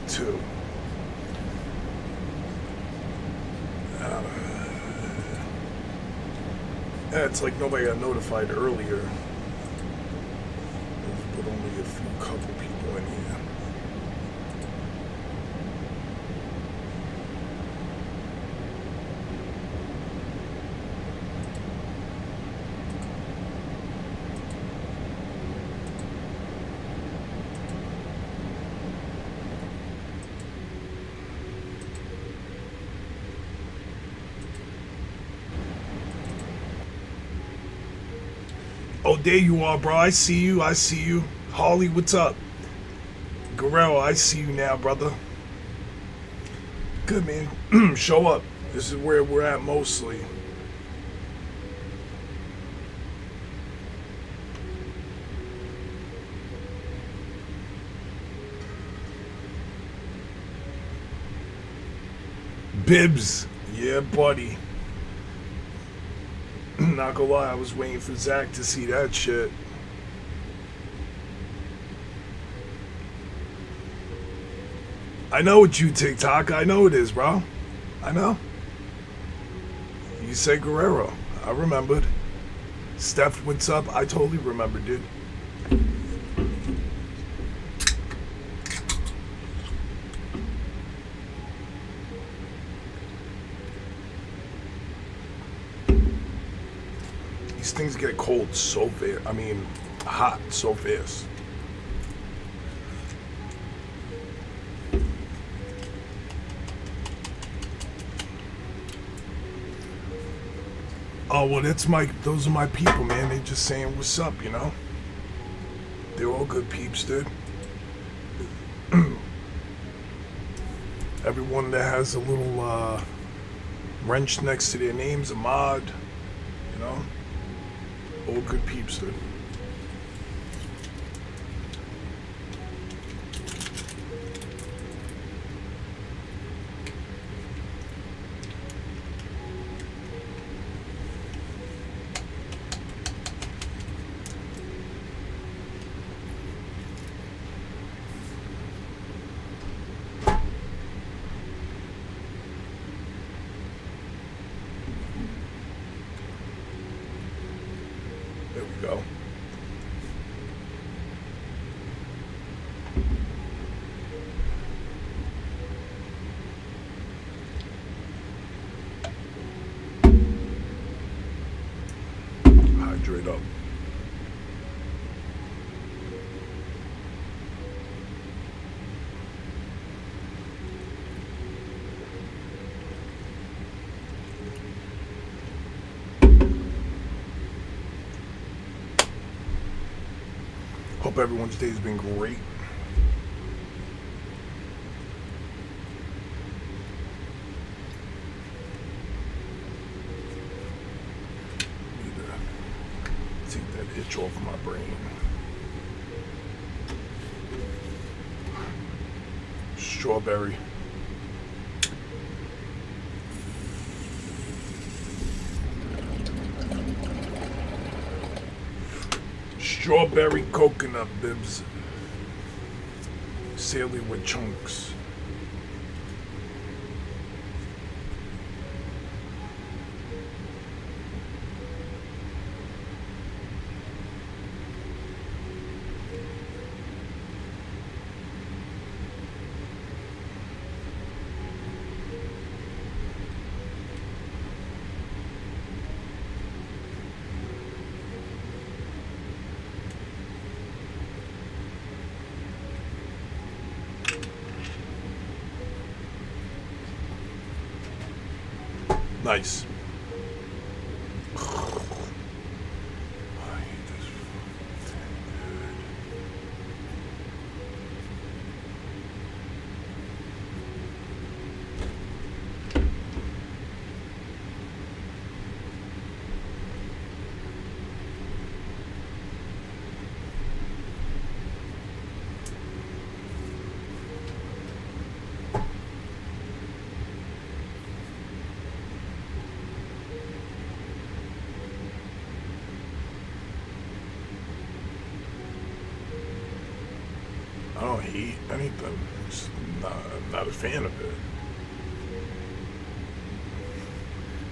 too. Yeah, it's like nobody got notified earlier. But only a few couple people in here. Oh, there you are, bro. I see you. I see you. Harley, what's up? Guerrero, I see you now, brother. Good, man. Show up. This is where we're at mostly. Bibbs. Yeah, buddy. Not gonna lie, I was waiting for Zach to see that shit. I know it's you, TikTok. I know it is, bro. I know. You say Guerrero. I remembered. Steph, what's up? I totally remembered, dude. These things get cold so fast. I mean, hot so fast. Oh, well, those are my people, man. They just saying what's up, you know? They're all good peeps, dude. Everyone that has a little wrench next to their name's a mod, you know? All good peeps, dude. There we go. Hydrate up. Hope everyone's day has been great. Need to take that itch off my brain. Strawberry. Strawberry coconut bibs. Sailing with chunks. Nice. don't hate anything. Just not a fan of it.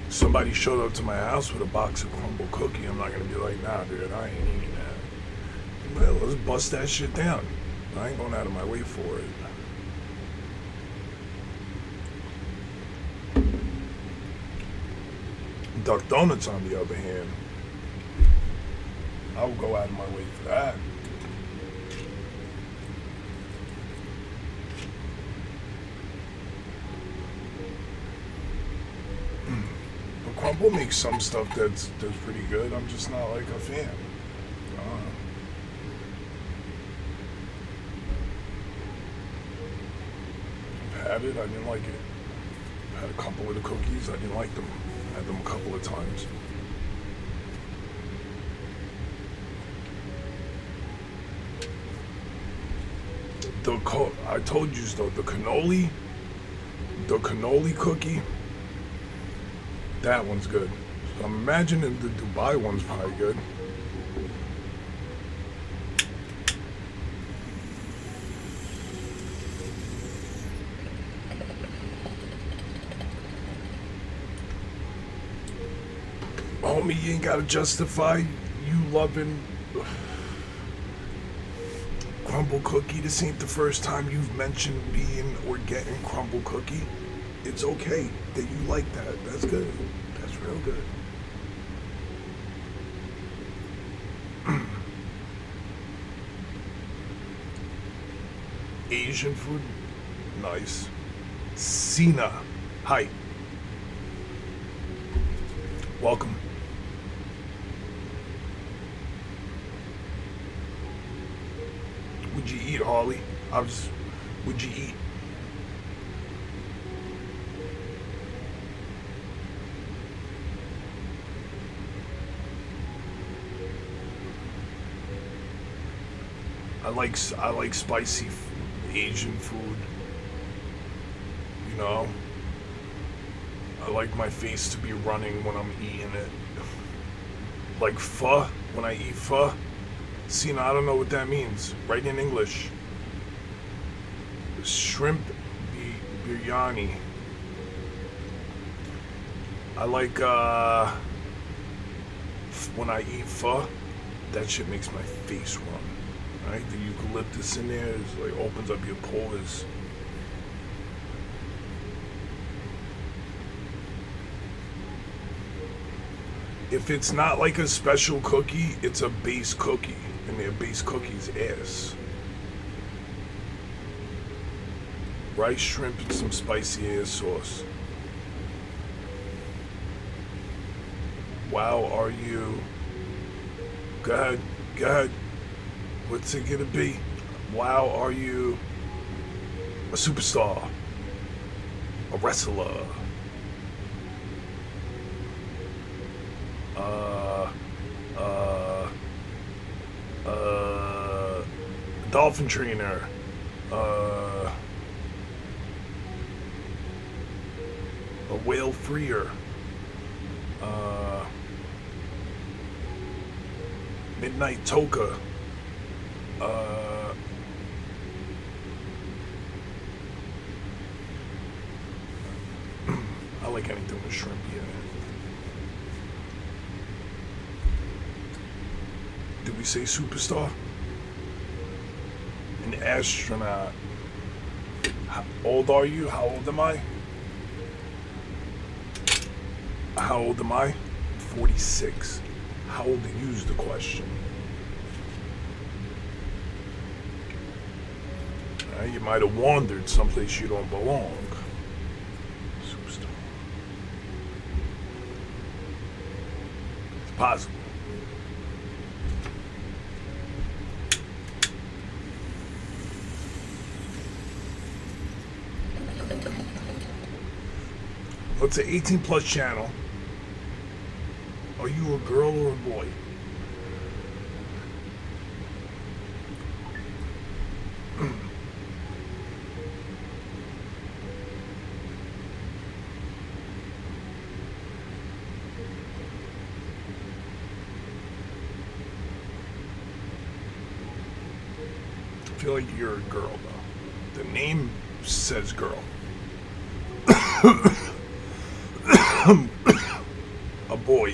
Somebody showed up to my house with a box of crumble cookie. I'm not gonna be like, nah, dude, I ain't eating that. Well, let's bust that shit down. I ain't going out of my way for it. Duck Donuts, on the other hand, I will go out of my way for that. But Crumble makes some stuff that's pretty good. I'm just not like a fan. I've had it. I didn't like it. I had a couple of the cookies. I didn't like them. I had them a couple of times. I told you so. The cannoli cookie, that one's good. So I'm imagining the Dubai one's probably good. Homie, you ain't gotta justify you loving crumble cookie. This ain't the first time you've mentioned being or getting crumble cookie. It's okay that you like that. That's good. That's real good. Asian food, nice. Sina, hi. Welcome. Would you eat, Harley? Would you eat? I like spicy Asian food. You know? I like my face to be running when I'm eating it. Like pho, when I eat pho. See, now I don't know what that means. Write in English. Shrimp biryani. I like, when I eat pho, that shit makes my face run. Right? The eucalyptus in there is like opens up your pores. If it's not like a special cookie, it's a base cookie. And their base cookie's ass. Rice, shrimp, and some spicy ass sauce. Wow, are you? Go ahead, go ahead. What's it gonna be? Wow, are you a superstar? A wrestler? Dolphin trainer. A whale freer. Midnight toka. I like anything with shrimp in it. Did we say superstar? An astronaut. How old are you? How old am I? How old am I? 46. How old are you is the question. You might have wandered someplace you don't belong. Superstar. It's possible. It's an 18 plus channel. Are you a girl or a boy? feel like you're a girl, though. The name says girl. A boy.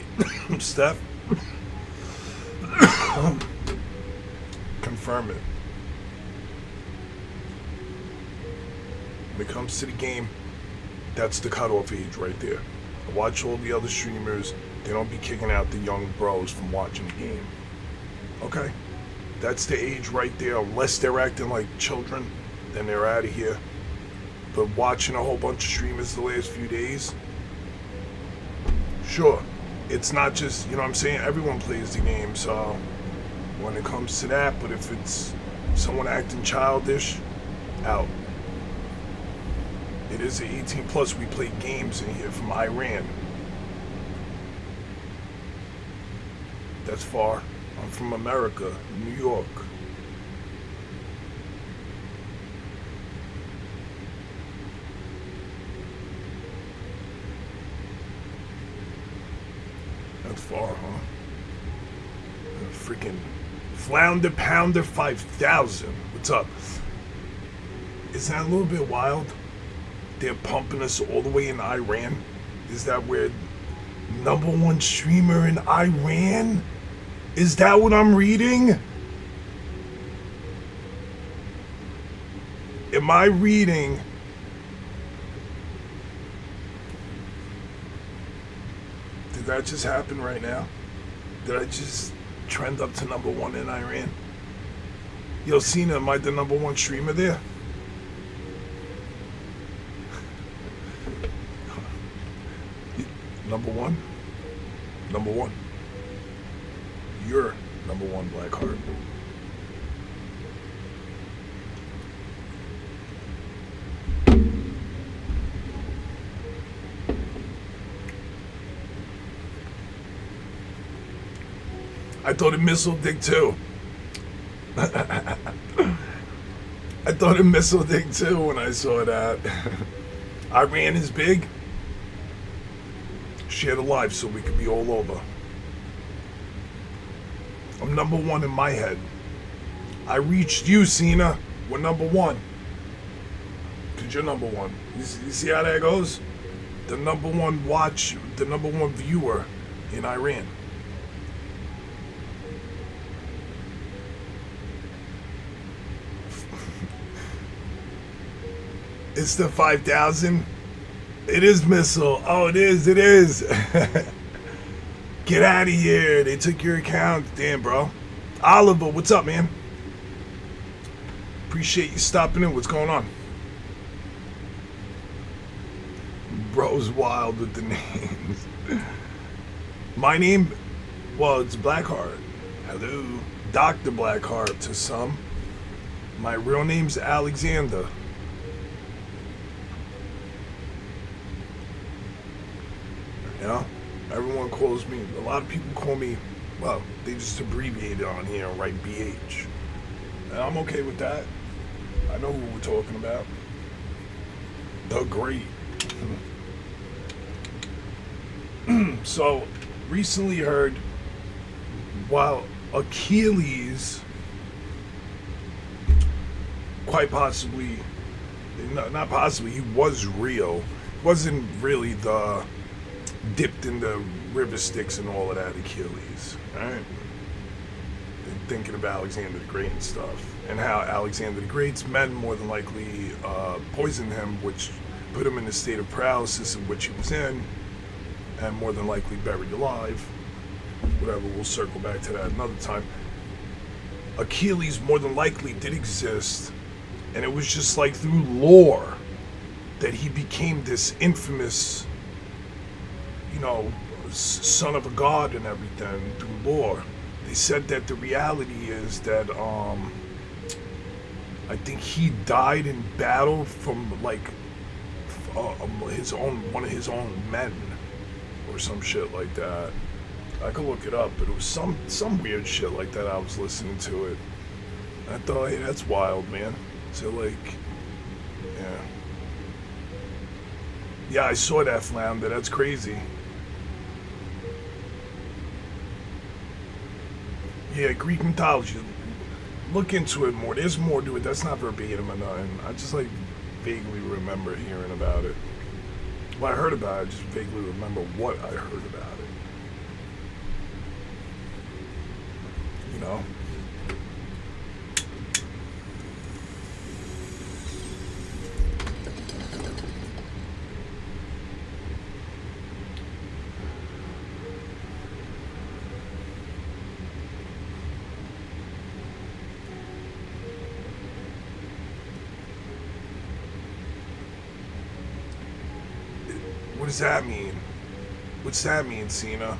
Steph. Confirm it. When it comes to the game, that's the cutoff age right there. I watch all the other streamers, they don't be kicking out the young bros from watching the game. Okay? That's the age right there. Unless they're acting like children, then they're out of here. But watching a whole bunch of streamers the last few days, sure. It's not just, you know what I'm saying? Everyone plays the game, so when it comes to that, but if it's someone acting childish, out. It is 18 plus. We play games in here from Iran. That's far. I'm from America, New York. That's far, huh? Freaking Flounder Pounder 5000. What's up? Is that a little bit wild? They're pumping us all the way in Iran? Is that where #1 streamer in Iran? Is that what I'm reading? Am I reading? Did that just happen right now? Did I just trend up to #1 in Iran? Yo, Cena, am I the #1 streamer there? #1? #1. You're #1, Blackheart. I thought it missile dick too. I thought it missile dick too when I saw that. Iran is big. Share the live so we could be all over. I'm #1 in my head. I reached you, Cena. We're #1. Because you're #1. You see how that goes? The #1 watch, the #1 viewer in Iran. It's the 5000. It is missile. Oh, it is. It is. Get out of here. They took your account. Damn, bro. Oliver, what's up, man? Appreciate you stopping in. What's going on? Bro's wild with the names. My name, well, it's Blackheart. Hello. Dr. Blackheart to some. My real name's Alexander. You know, everyone calls me, a lot of people call me, well, they just abbreviate it on here and write BH. And I'm okay with that. I know who we're talking about. The Great. So, recently heard, while Achilles, quite possibly, not possibly, he was real, wasn't really the dipped in the river Styx and all of that Achilles, alright? Thinking of Alexander the Great and stuff, and how Alexander the Great's men more than likely poisoned him, which put him in a state of paralysis in which he was in, and more than likely buried alive. Whatever, we'll circle back to that another time. Achilles more than likely did exist, and it was just like through lore that he became this infamous, you know, son of a god and everything through lore. They said that the reality is that I think he died in battle from like one of his own men or some shit like that. I could look it up, but it was some weird shit like that. I was listening to it. I thought, hey, that's wild, man. So like, yeah, I saw that, Flounder. That's crazy. Yeah, Greek mythology. look into it more. There's more to it. That's not verbatim or nothing. I just like vaguely remember hearing about it. Well, I heard about it. I just vaguely remember what I heard about it. You know. What does that mean? What's that mean, Cena?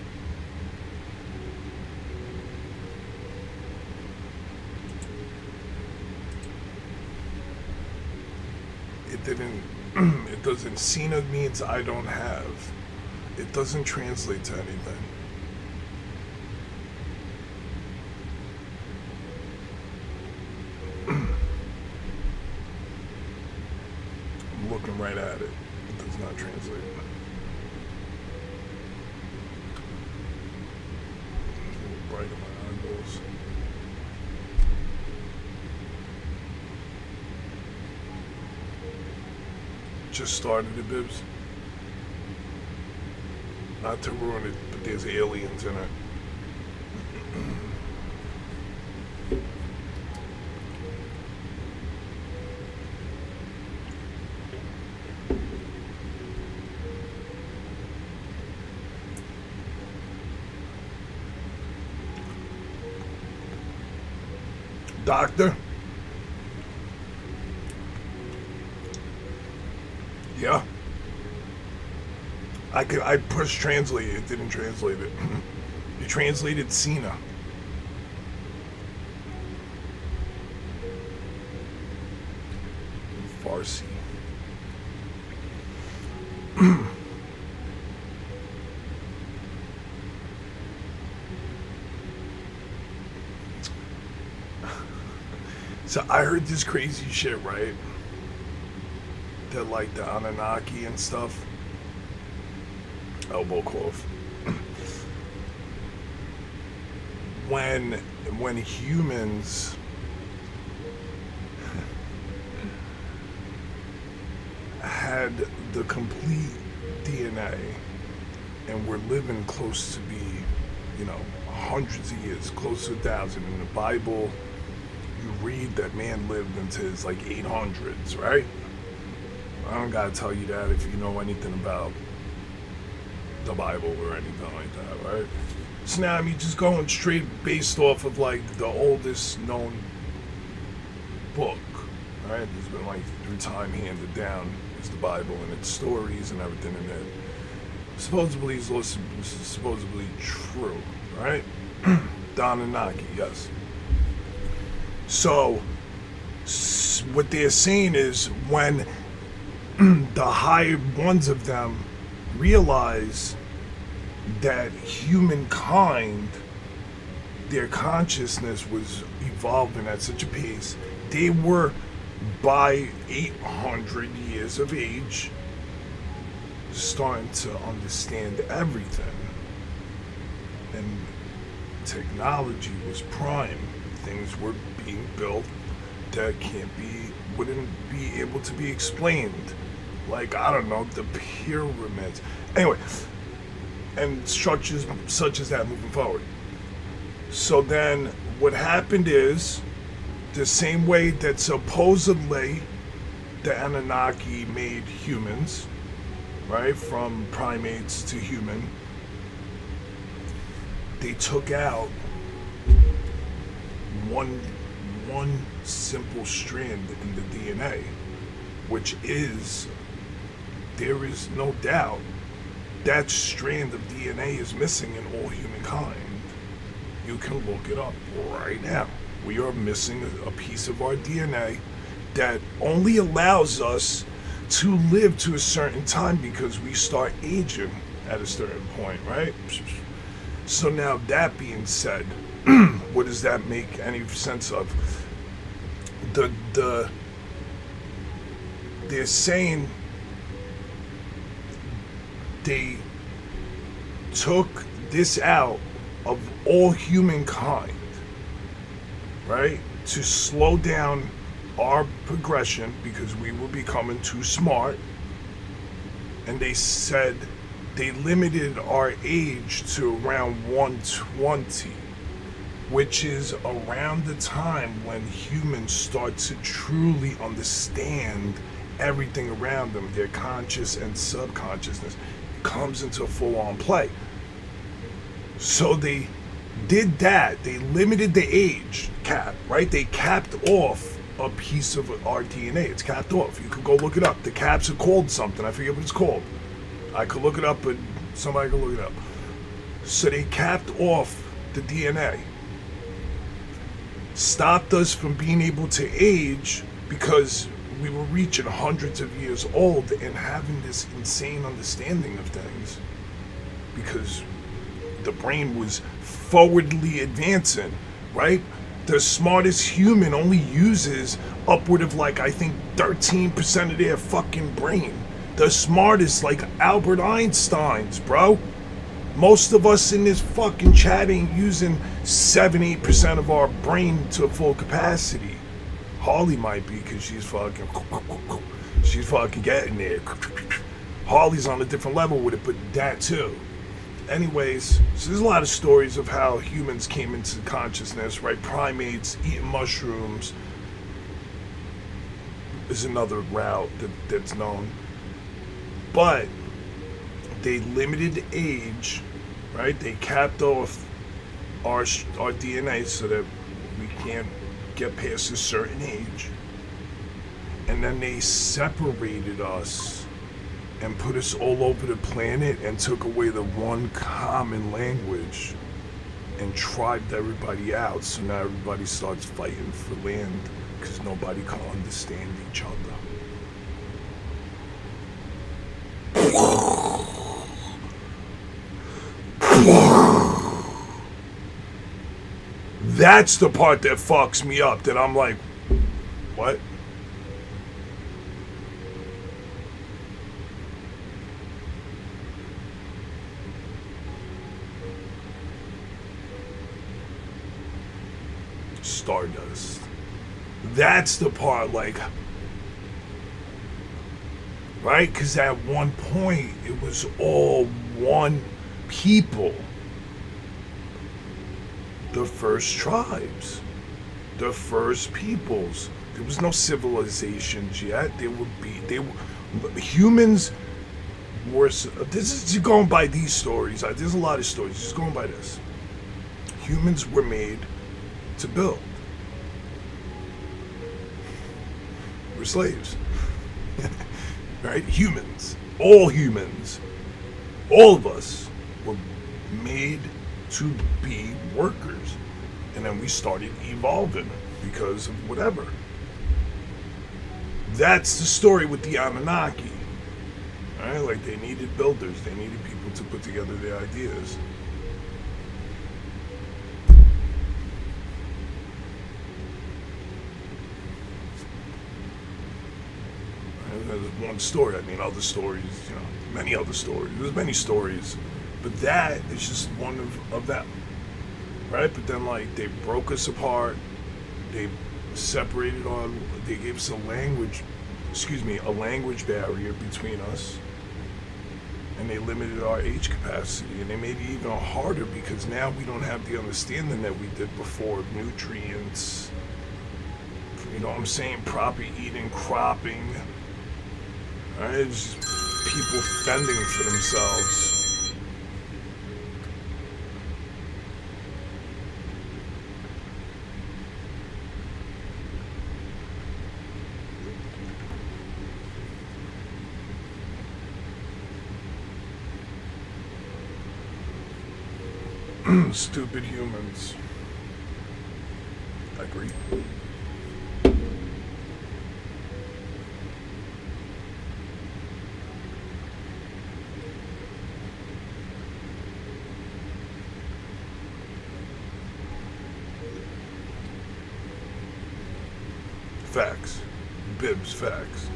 It didn't. It doesn't. Cena means I don't have. It doesn't translate to anything. I'm looking right at it. It does not translate. Bright in my eyeballs. Just started it, Bibs. Not to ruin it, but there's aliens in it. Doctor? Yeah. I pushed translate, it didn't translate it. You translated Cena. Farsi. So I heard this crazy shit, right? That like the Anunnaki and stuff. Elbow cough. When humans had the complete DNA and were living close to be, hundreds of years, close to 1,000. In the Bible, you read that man lived into his like 800s, right? I don't gotta tell you that if you know anything about the Bible or anything like that, right? So now, just going straight based off of like the oldest known book, right? There's been like through time handed down is the Bible and its stories and everything in it. Supposedly is supposedly true, right? The Anunnaki, yes. So what they're saying is when the high ones of them realize that humankind, their consciousness was evolving at such a pace, they were by 800 years of age starting to understand everything, and technology was prime. Things were being built that wouldn't be able to be explained, like, I don't know, the pyramids, anyway, and structures such as that moving forward. So then what happened is, the same way that supposedly the Anunnaki made humans, right, from primates to human, they took out one simple strand in the DNA, which is, there is no doubt, that strand of DNA is missing in all humankind. You can look it up right now. We are missing a piece of our DNA that only allows us to live to a certain time because we start aging at a certain point, right? So now, that being said, what does that make any sense of? They're saying they took this out of all humankind, right? to slow down our progression because we were becoming too smart. And they said they limited our age to around 120, which is around the time when humans start to truly understand everything around them. Their conscious and subconsciousness comes into full-on play. So they did that. They limited the age cap, right? They capped off a piece of our DNA. It's capped off. You could go look it up. The caps are called something. I forget what it's called. I could look it up, but somebody could look it up. So they capped off the DNA. Stopped us from being able to age because we were reaching hundreds of years old and having this insane understanding of things because the brain was forwardly advancing, right? The smartest human only uses upward of like, I think 13% of their fucking brain. The smartest, like Albert Einstein's, bro. Most of us in this fucking chat ain't using 7-8% of our brain to full capacity. Harley might be because she's fucking getting there. Harley's on a different level with it, but that too. Anyways, so there's a lot of stories of how humans came into consciousness, right? Primates eating mushrooms is another route that's known. But they limited age, right? They capped off our DNA so that we can't get past a certain age. And then they separated us and put us all over the planet and took away the one common language and tribed everybody out. So now everybody starts fighting for land because nobody can understand each other. That's the part that fucks me up, that I'm like, what? Stardust. That's the part, like, right? Because at one point, it was all one people. The first tribes, the first peoples. There was no civilizations yet. Humans were, this is going by these stories. There's a lot of stories, just going by this. Humans were made to build. We're slaves. Right? Humans. All of us were made to be workers. And then we started evolving because of whatever. That's the story with the Anunnaki. Right? Like, they needed builders. They needed people to put together their ideas. There's one story. I mean, other stories, many other stories. There's many stories. But that is just one of them. Right? But then, like, they broke us apart. They separated they gave us a language barrier between us. And they limited our age capacity. And they made it even harder because now we don't have the understanding that we did before of nutrients. You know what I'm saying? Proper eating, cropping. Right? It's just people fending for themselves. Stupid humans. I agree. Facts. Bibs facts.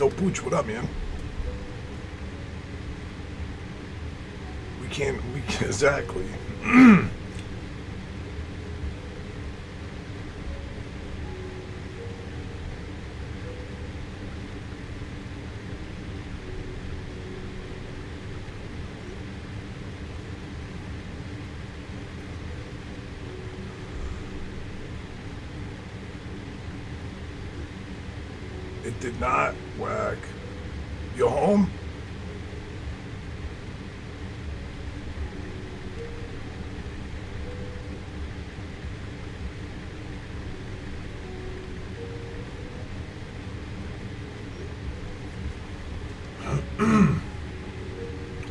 Yo, Pooch, what up, man? Exactly. It did not whack. You're home?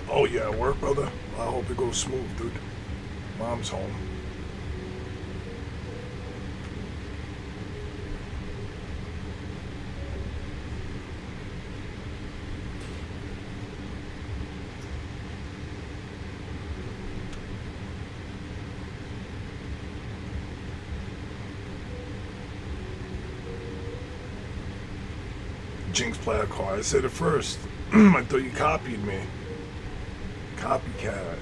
Oh yeah, work, brother. I hope it goes smooth, dude. Mom's home. Jinx player car. I said it first. I thought you copied me. Copycat.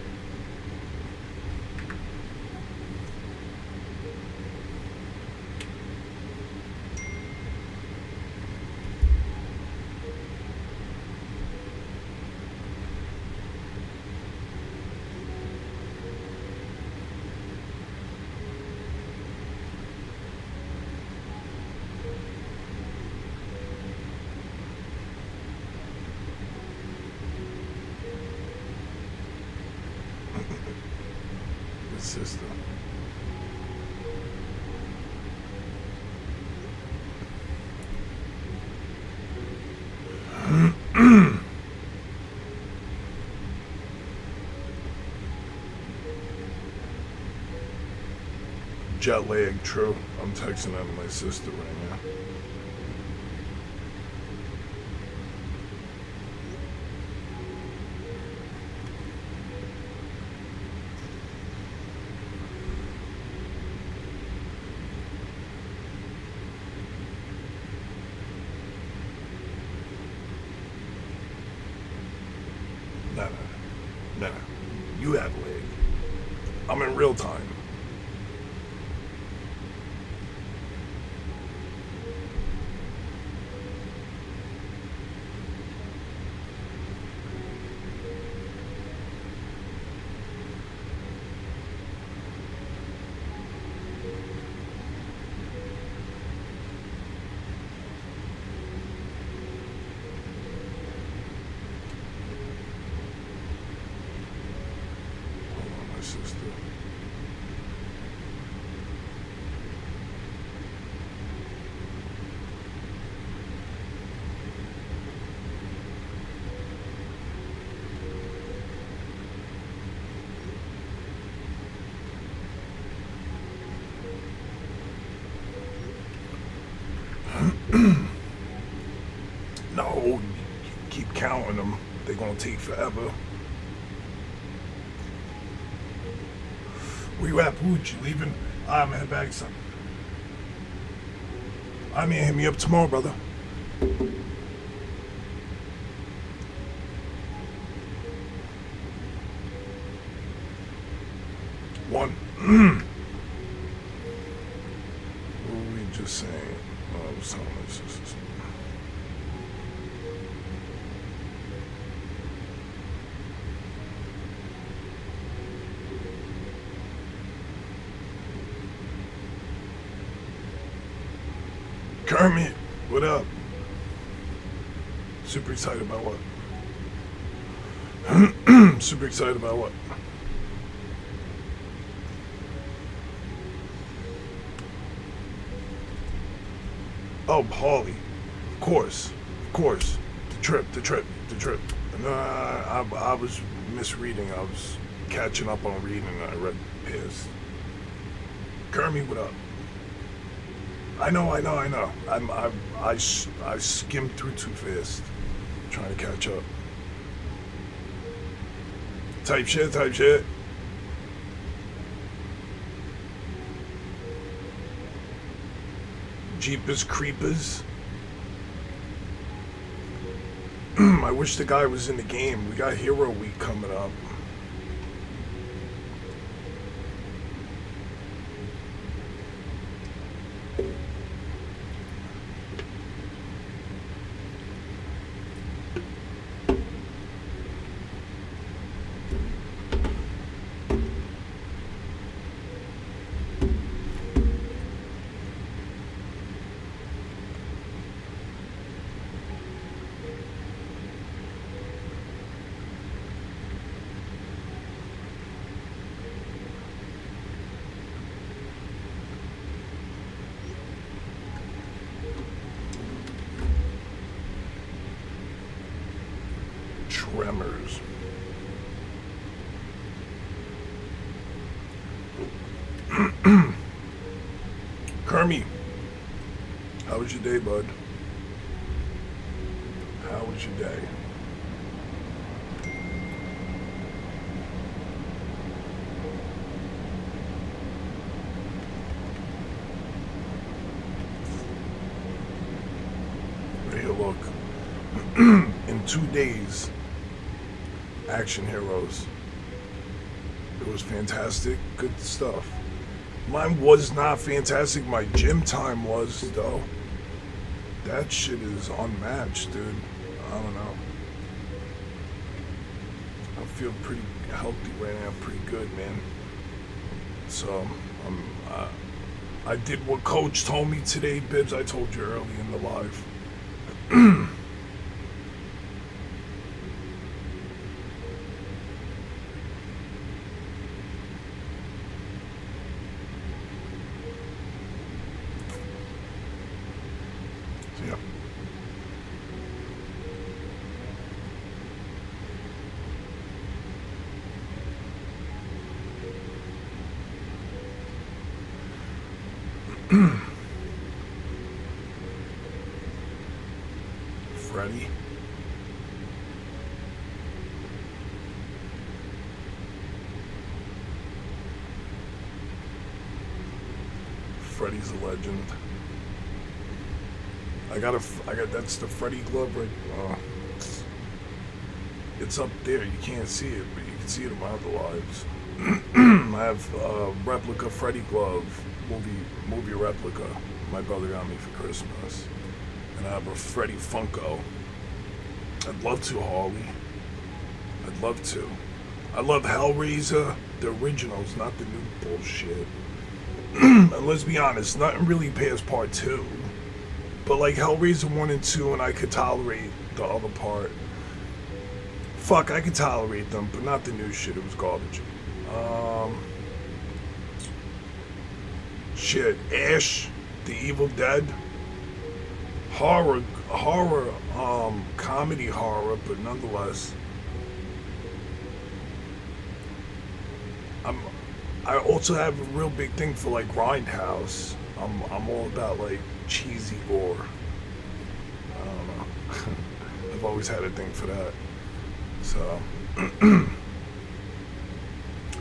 Sister. Jet lag, true. I'm texting out to my sister right now. No. You have lag. I'm in real time. Sister. No, you keep counting them. They're gonna take forever. Where you at, Pooch? You leaving? I'm gonna head back, son. I mean, hit me up tomorrow, brother. One. What were we just saying? I was telling my sisters. Kermit, what up? Super excited about what? Super excited about what? Oh, Holly. Of course. The trip. No, I was misreading. I was catching up on reading and I read past. Kermit, what up? I know. I skimmed through too fast, trying to catch up. Type shit. Jeepers Creepers. I wish the guy was in the game. We got Hero Week coming up. Tremors. Kermie, how was your day, bud? How was your day? Hey, look. In 2 days, Action Heroes. It was fantastic. Good stuff. Mine was not fantastic. My gym time was, though. That shit is unmatched, dude. I don't know. I feel pretty healthy right now. Pretty good, man. So, I did what Coach told me today, Bibbs. I told you early in the live. Yeah. Freddy. Freddy's a legend. I got that's the Freddy glove right. It's up there. You can't see it, but you can see it in my other lives. I have a replica Freddy glove, movie replica. My brother got me for Christmas, and I have a Freddy Funko. I'd love to, Harley. I'd love to. I love Hellraiser, the originals, not the new bullshit. And let's be honest, nothing really past part 2. But like Hellraiser 1 and 2, and I could tolerate the other part. Fuck, I could tolerate them, but not the new shit. It was garbage. Shit, Ash, The Evil Dead, horror, comedy horror, but nonetheless. I also have a real big thing for like Grindhouse. I'm all about like cheesy gore. I don't know. I've always had a thing for that. So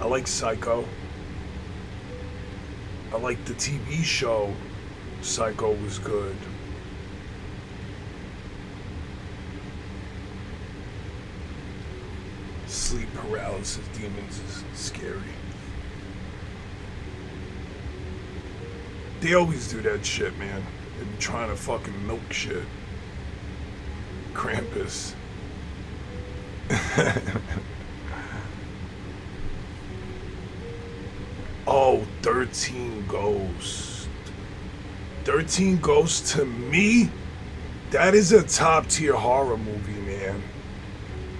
I like Psycho. I like the TV show. Psycho was good. Sleep paralysis demons is scary. They always do that shit, man. They be trying to fucking milk shit. Krampus. Oh, 13 Ghosts. 13 Ghosts, to me, that is a top tier horror movie, man.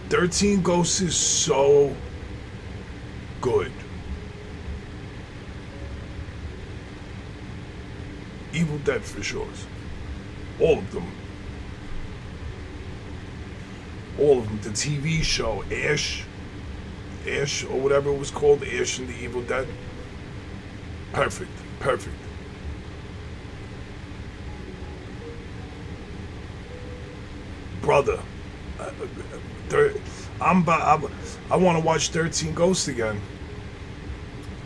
13 Ghosts is so good. Evil Dead for sure. All of them. All of them. The TV show, Ash, or whatever it was called, Ash and the Evil Dead. Perfect. Perfect. Brother, I want to watch 13 Ghosts again.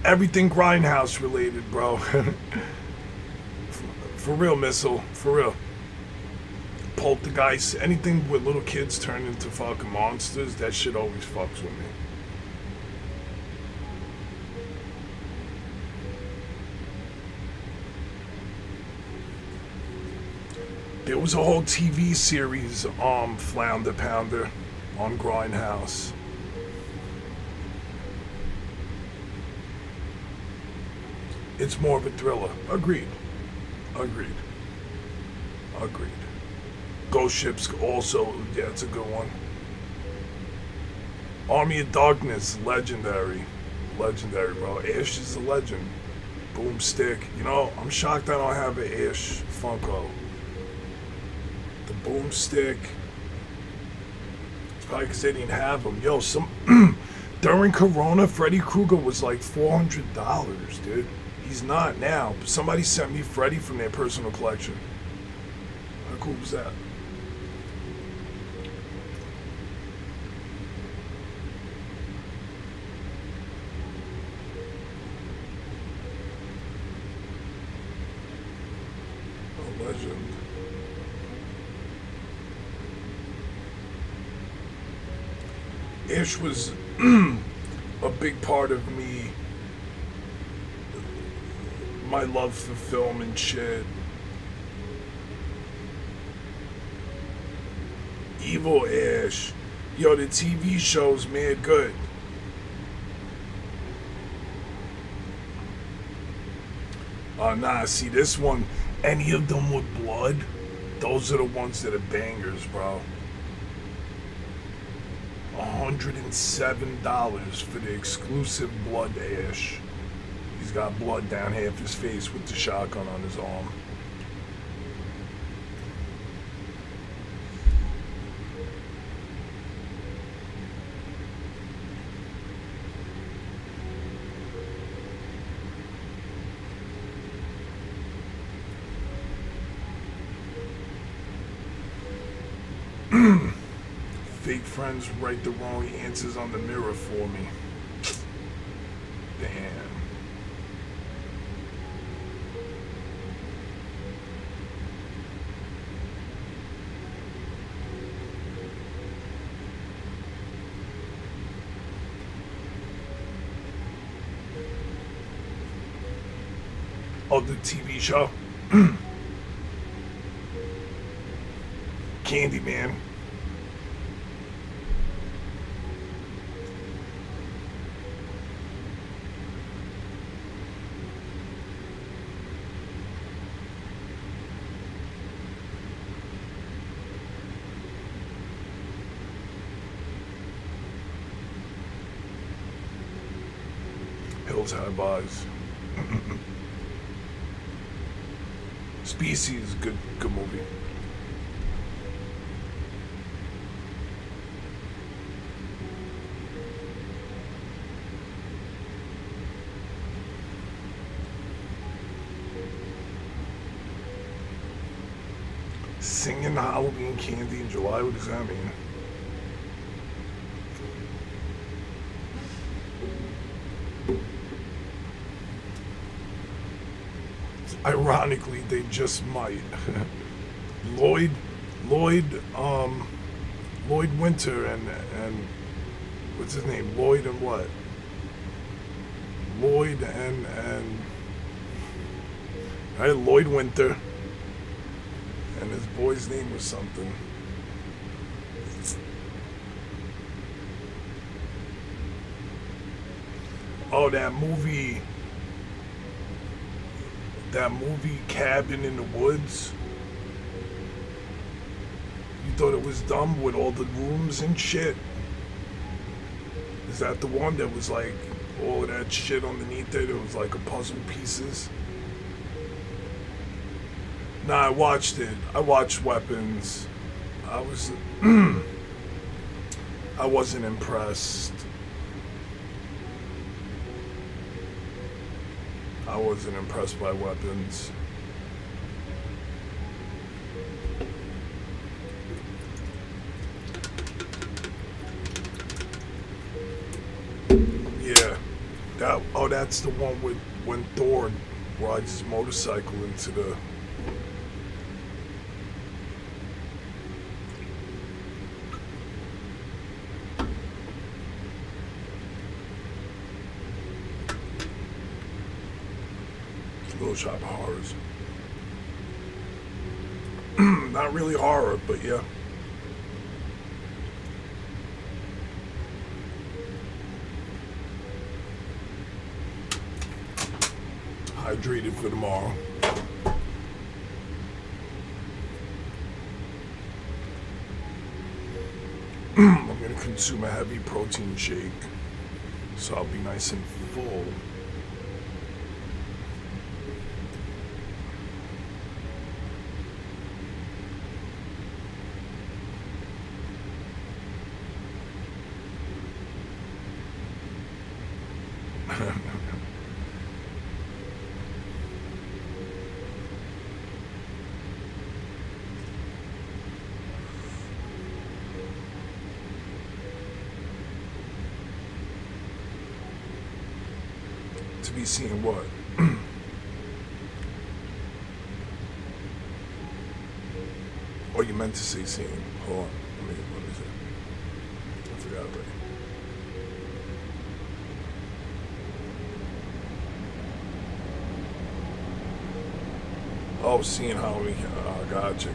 Everything Grindhouse related, bro. For real, Missile. For real. Poltergeist, anything with little kids turn into fucking monsters, that shit always fucks with me. There was a whole TV series, Flounder Pounder, on Grindhouse. It's more of a thriller. Agreed. Ghost Ships also, yeah, it's a good one. Army of Darkness, legendary, bro. Ash is a legend. Boomstick. You know, I'm shocked I don't have an Ash Funko. The Boomstick. It's probably because they didn't have them. Yo, during Corona, Freddy Krueger was like $400, dude. He's not now. But somebody sent me Freddy from their personal collection. How cool was that? A legend. Ish was a big part of me. My love for film and shit. Evil Ash. Yo, the TV show's mad good. Nah, see this one, any of them with blood, those are the ones that are bangers, bro. $107 for the exclusive Blood Ash. He's got blood down half his face with the shotgun on his arm. Fake friends write the wrong answers on the mirror for me. Damn. Oh, the TV show? Candyman. Hills Have Eyes. Species, good movie. Singing Halloween candy in July, what does that mean? Ironically, they just might. Lloyd Winter and what's his name? Lloyd and what? Lloyd and right, Lloyd Winter, and his boy's name was something. Oh, that movie Cabin in the Woods. You thought it was dumb with all the rooms and shit? Is that the one that was like all of that shit underneath it? It was like a puzzle pieces. Nah, I watched it. I watched Weapons. I wasn't impressed. I wasn't impressed by Weapons. Yeah. That's the one with when Thor rides his motorcycle into the those type of horrors. Not really horror, but yeah. Hydrated for tomorrow. I'm gonna consume a heavy protein shake, so I'll be nice and full. To be seeing what? Oh, you meant to say seeing. Hold on. What is it? I forgot already. Oh, seeing how we can. Oh, gotcha.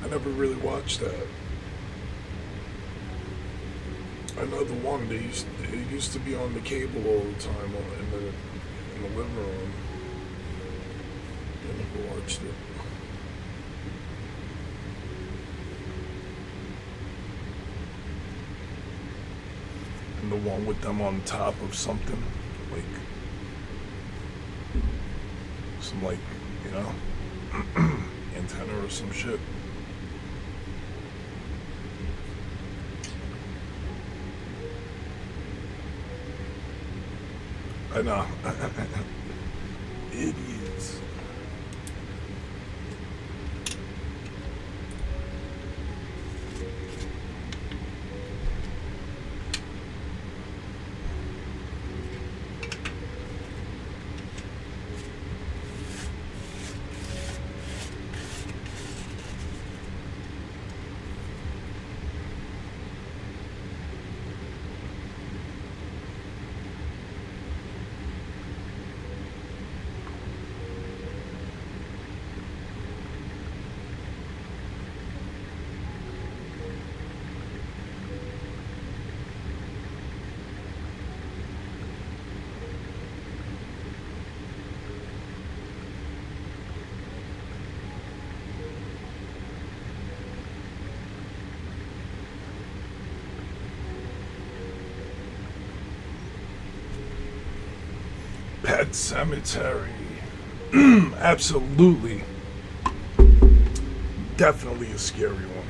I never really watched that. Another one, it used to be on the cable all the time in the living room. I never watched it. And the one with them on top of something, like some antenna or some shit. I know. Idiots. Pet Cemetery. Absolutely. Definitely a scary one.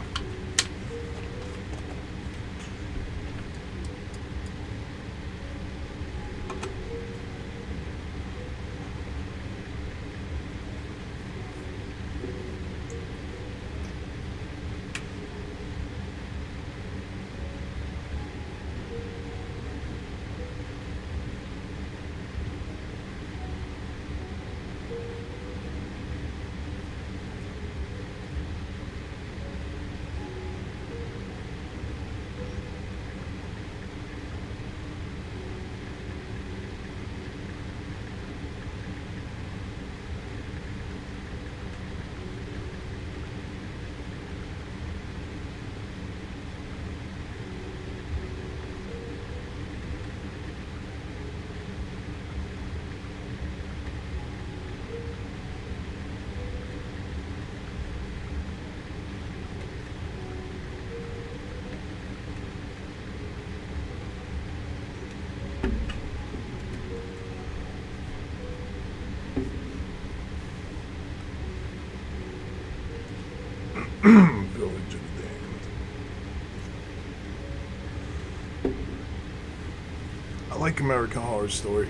Village of the Damned. I like American Horror Story.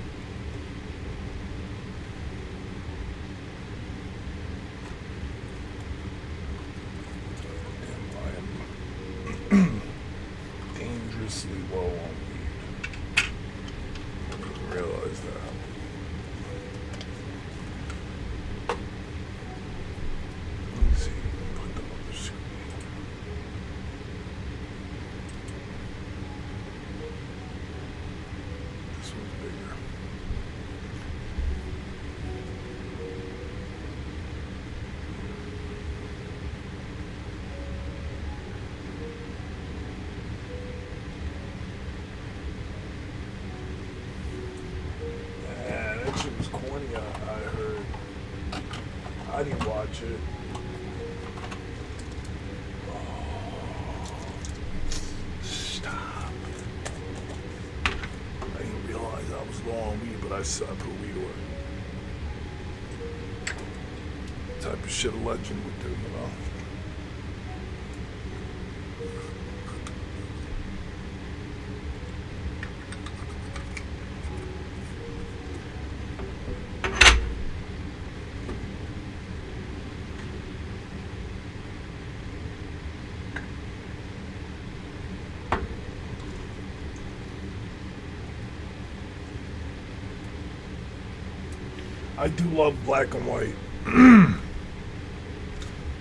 Damn, I am dangerously body watch it. Stop. I didn't realize I was low on weed, but I put weed away. Type of shit a legend would do, you know? I do love black and white.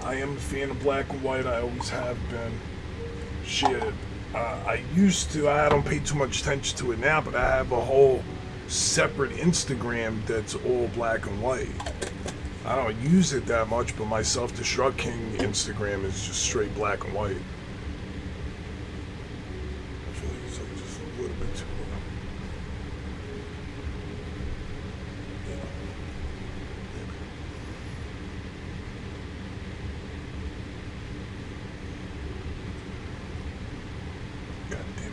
I am a fan of black and white. I always have been. Shit. I used to. I don't pay too much attention to it now, but I have a whole separate Instagram that's all black and white. I don't use it that much, but my Self-Destruct King Instagram is just straight black and white. I feel like it's like just a little bit too low. God damn it.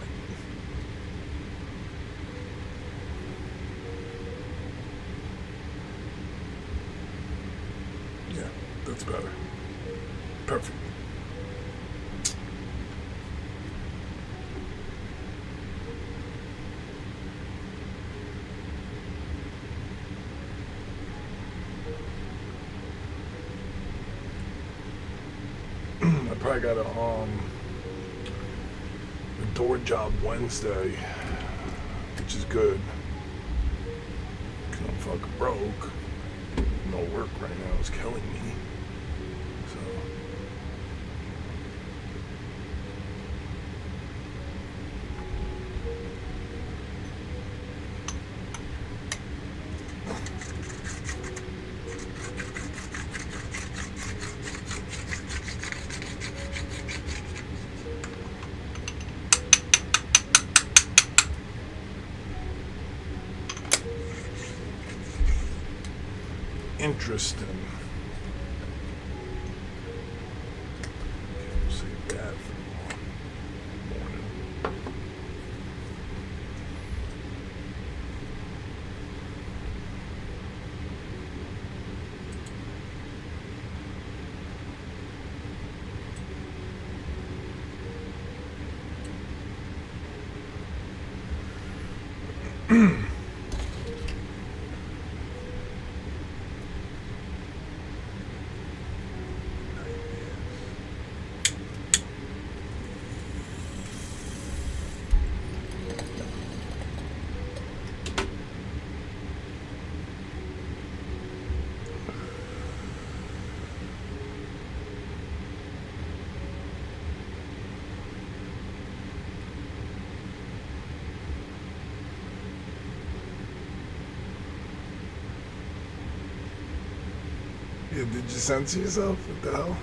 Yeah, that's better. Perfect. I probably got a door job Wednesday, which is good. Cause I'm fucking broke. No work right now is killing me. So interesting. Okay, we'll save that for the morning. Yeah, did you censor yourself? What the hell?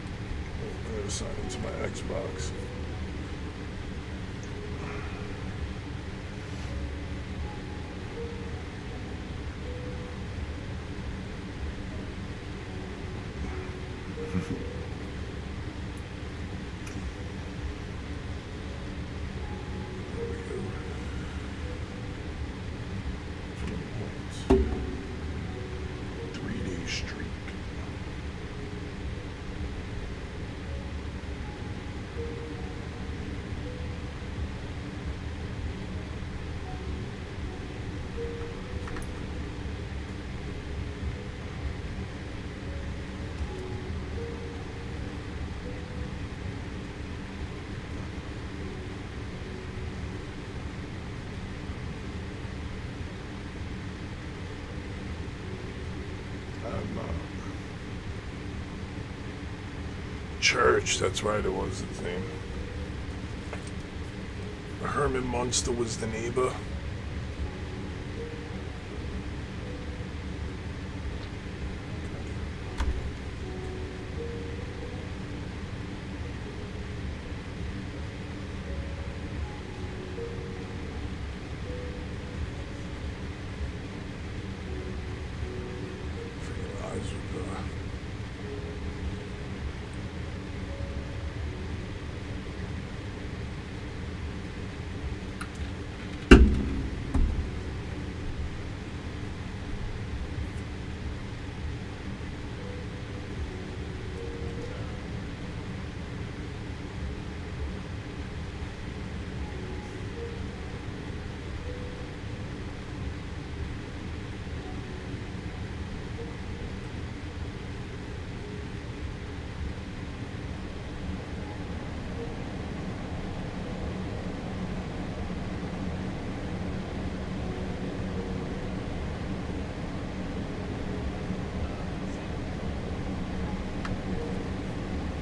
I'm gonna sign into my Xbox. There we go. 20 points. 3-day streak. Church, that's right, it was his name. I heard Herman Munster was the neighbor.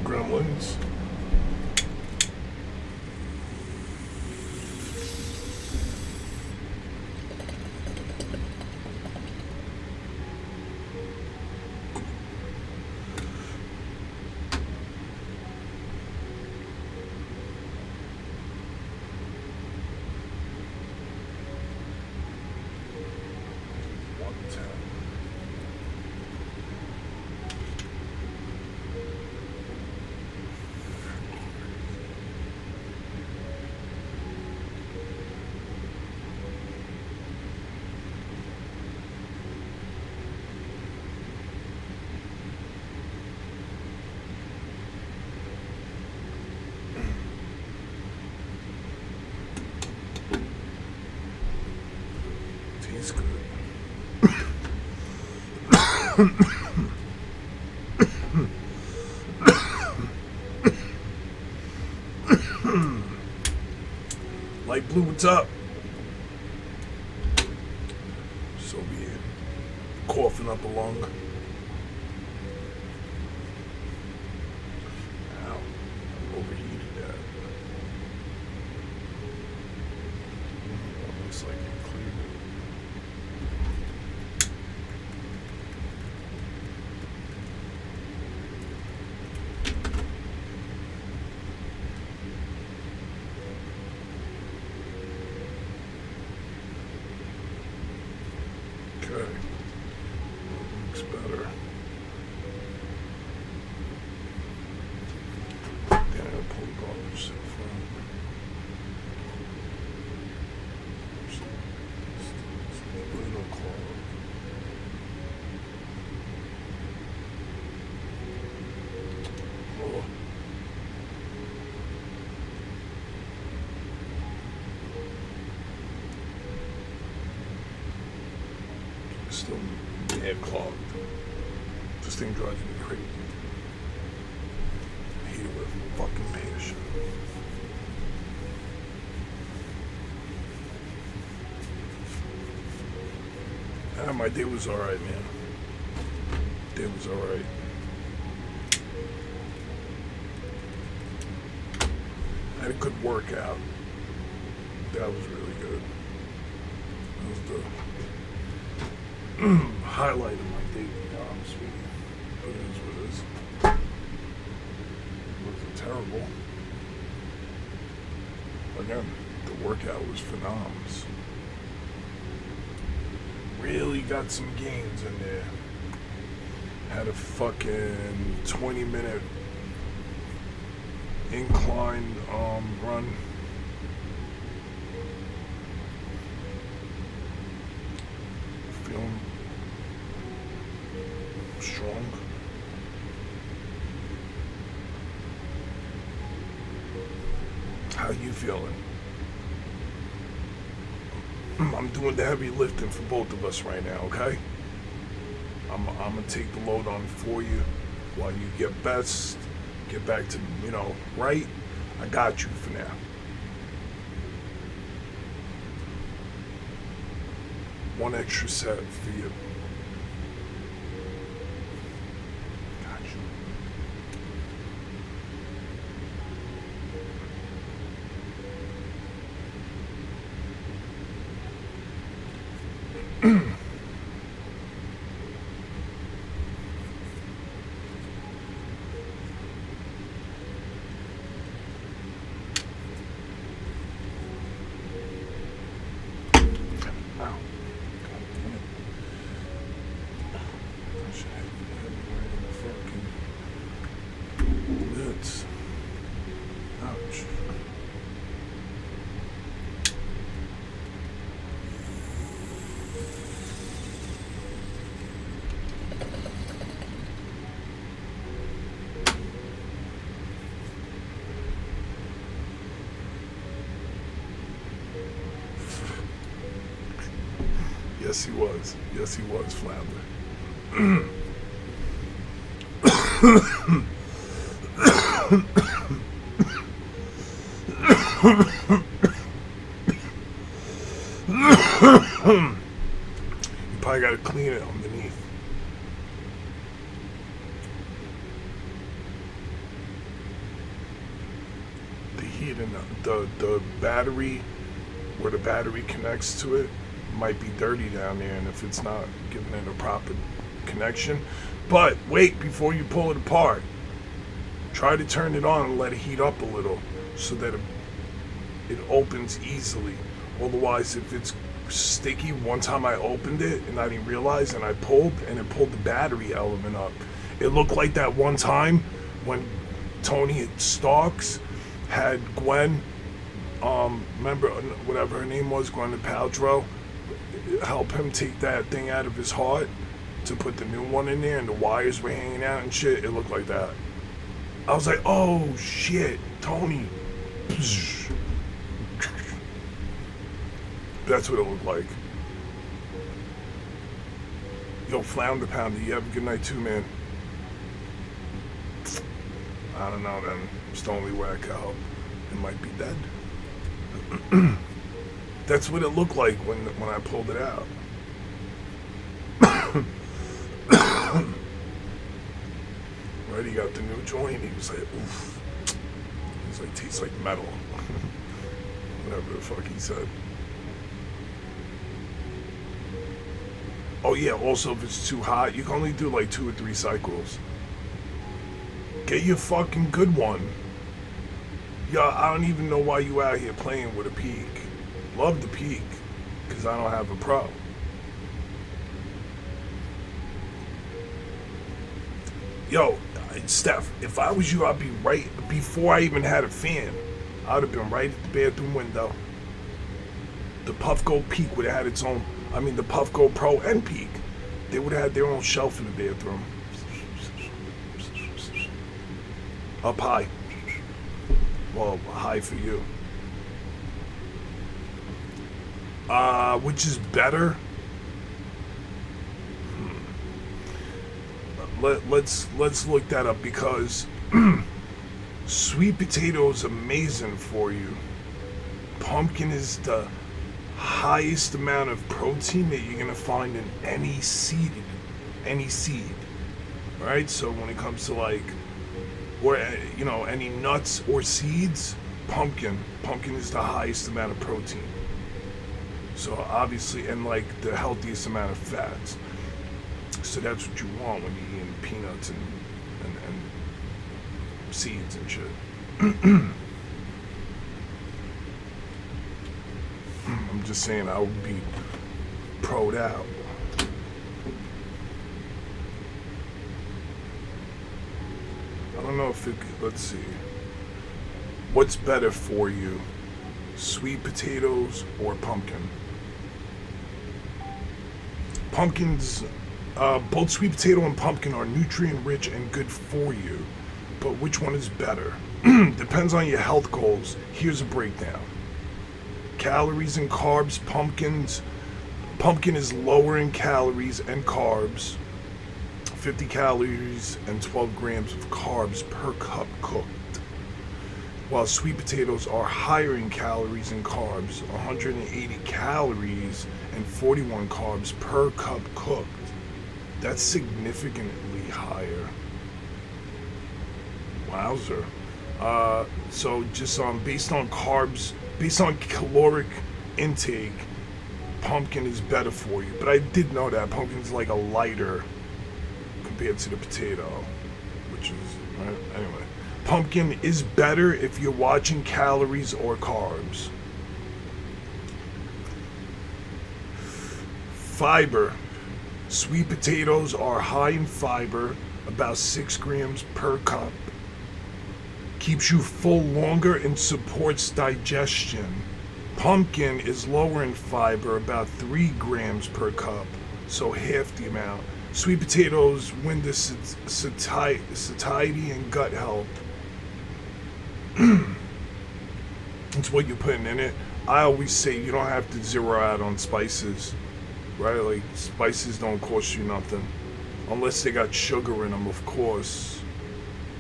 Gremlins. He's good. Light blue, what's up? So be it. Coughing up a lung. Ow. I overheated that. Looks like it cleared it. Okay. Looks better. Then I'll pull the garbage to the front. Little clog. Oh. Still mad clogged. This thing drives me crazy. I hate it with a fucking passion. My day was alright, man. Day was alright. I had a good workout. That was really good. That was the highlight of my day, to be honest with you. But it is what it is. It wasn't terrible. Again, the workout was phenomenal. Really got some gains in there. Had a fucking 20-minute incline run. Feeling strong. How you feeling? I'm doing the heavy lifting for both of us right now, okay? I'm gonna take the load on for you while you get back to, right? I got you for now. One extra set for you. Got you. Yes, he was. Yes, he was, Flounder. You probably got to clean it underneath. The heat and the battery, where the battery connects to it, might be dirty down there, and if it's not giving it a proper connection. But wait, before you pull it apart, try to turn it on and let it heat up a little so that it opens easily. Otherwise, if it's sticky, one time I opened it and I didn't realize, and I pulled, and it pulled the battery element up. It looked like that one time when Tony Starks had Gwen, remember whatever her name was, Gwyneth Paltrow, help him take that thing out of his heart to put the new one in there, and the wires were hanging out and shit. It looked like that. I was like, oh shit, Tony. That's what it looked like. Yo, Flounder Pounder, you have a good night too, man. I don't know, then. It's the only way I can help. It might be dead. That's what it looked like when I pulled it out. Right, he got the new joint. He was like, oof. He was like, tastes like metal. Whatever the fuck he said. Oh yeah, also if it's too hot, you can only do like 2 or 3 cycles. Get your fucking good one. Yo, I don't even know why you out here playing with a peak. Love the peak, because I don't have a pro. Yo, Steph, if I was you, I'd be right, before I even had a fan, I would have been right at the bathroom window. The Puffco Peak would have had its own, the Puffco Pro and Peak, they would have had their own shelf in the bathroom. Up high. Well, high for you. Which is better? Let's look that up, because sweet potato is amazing for you. Pumpkin is the highest amount of protein that you're gonna find in any seed. All right, so when it comes to like, or any nuts or seeds, pumpkin is the highest amount of protein. So obviously, and like the healthiest amount of fats. So that's what you want when you're eating peanuts and seeds and shit. I'm just saying, I would be pro'd out. I don't know if let's see. What's better for you? Sweet potatoes or pumpkin? Pumpkins, both sweet potato and pumpkin are nutrient rich and good for you. But which one is better? Depends on your health goals. Here's a breakdown. Calories and carbs, pumpkin is lower in calories and carbs, 50 calories and 12 grams of carbs per cup cooked, while sweet potatoes are higher in calories and carbs, 180 calories and 41 carbs per cup cooked. That's significantly higher. Wowzer. So just based on carbs, based on caloric intake, pumpkin is better for you. But I did know that pumpkin's like a lighter compared to the potato, which is, right? Anyway. Pumpkin is better if you're watching calories or carbs. Fiber. Sweet potatoes are high in fiber, about 6 grams per cup. Keeps you full longer and supports digestion. Pumpkin is lower in fiber, about 3 grams per cup, so half the amount. Sweet potatoes win the satiety and gut health. It's what you're putting in it. I always say you don't have to zero out on spices, right? Like, spices don't cost you nothing. Unless they got sugar in them, of course.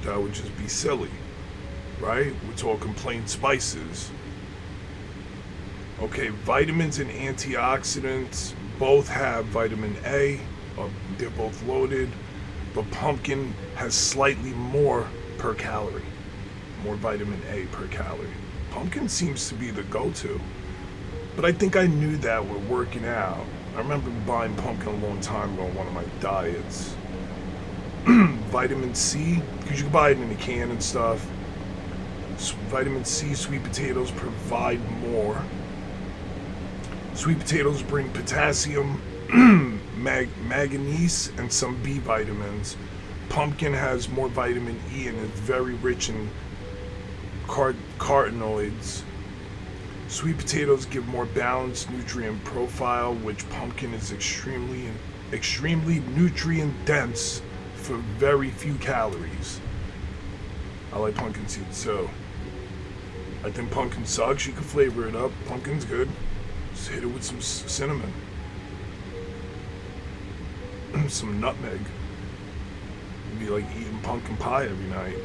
That would just be silly, right? We're talking plain spices. Okay, vitamins and antioxidants both have vitamin A. They're both loaded, but pumpkin has slightly more per calorie. More vitamin A per calorie. Pumpkin seems to be the go-to. But I think I knew that with working out. I remember buying pumpkin a long time ago on one of my diets. Vitamin C, because you can buy it in a can and stuff. Vitamin C, sweet potatoes provide more. Sweet potatoes bring potassium, manganese, and some B vitamins. Pumpkin has more vitamin E and is very rich in carotenoids. Sweet potatoes give more balanced nutrient profile, which pumpkin is extremely nutrient dense for very few calories. I like pumpkin seeds, so I think pumpkin sucks. You can flavor it up. Pumpkin's good. Just hit it with some cinnamon. Some nutmeg. It'd be like eating pumpkin pie every night.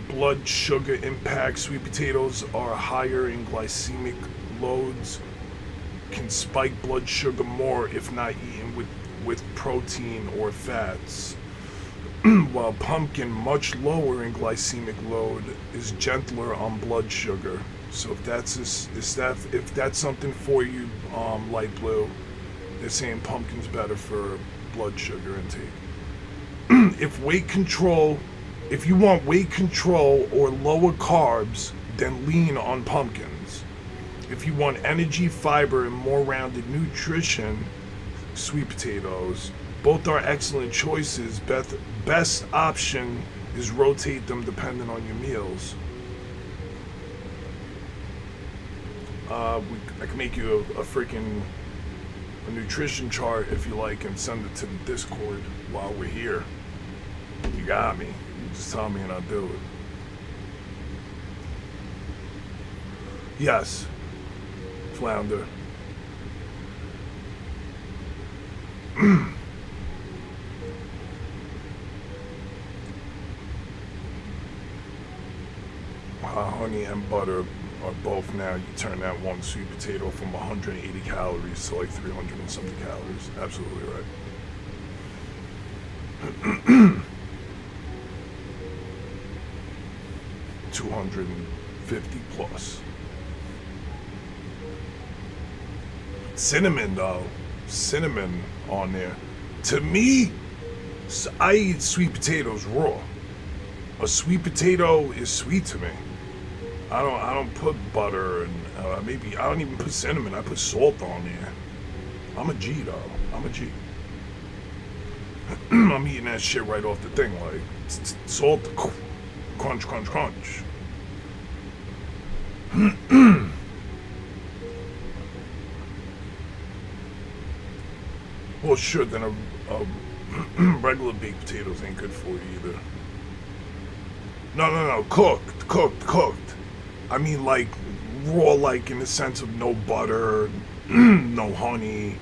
Blood sugar impact. Sweet potatoes are higher in glycemic loads. Can spike blood sugar more if not eaten with protein or fats. While pumpkin, much lower in glycemic load, is gentler on blood sugar. So if that's something for you, light blue, they're saying pumpkin's better for blood sugar intake. If you want weight control or lower carbs, then lean on pumpkins. If you want energy, fiber, and more rounded nutrition, sweet potatoes. Both are excellent choices. Best option is rotate them depending on your meals. I can make you a nutrition chart if you like and send it to the Discord while we're here. You got me. Just tell me and I'll do it. Yes. Flounder. Honey and butter are both now. You turn that one sweet potato from 180 calories to like 300 and something calories. Absolutely right. 250 plus. Cinnamon though. Cinnamon on there. To me, I eat sweet potatoes raw. A sweet potato is sweet to me. I don't put butter and maybe I don't even put cinnamon. I put salt on there. I'm a G though. I'm a G. I'm eating that shit right off the thing, like salt, crunch, crunch, crunch. Well, sure, then a regular baked potatoes ain't good for you either. No, cooked. I mean, like raw, like in the sense of no butter, no honey.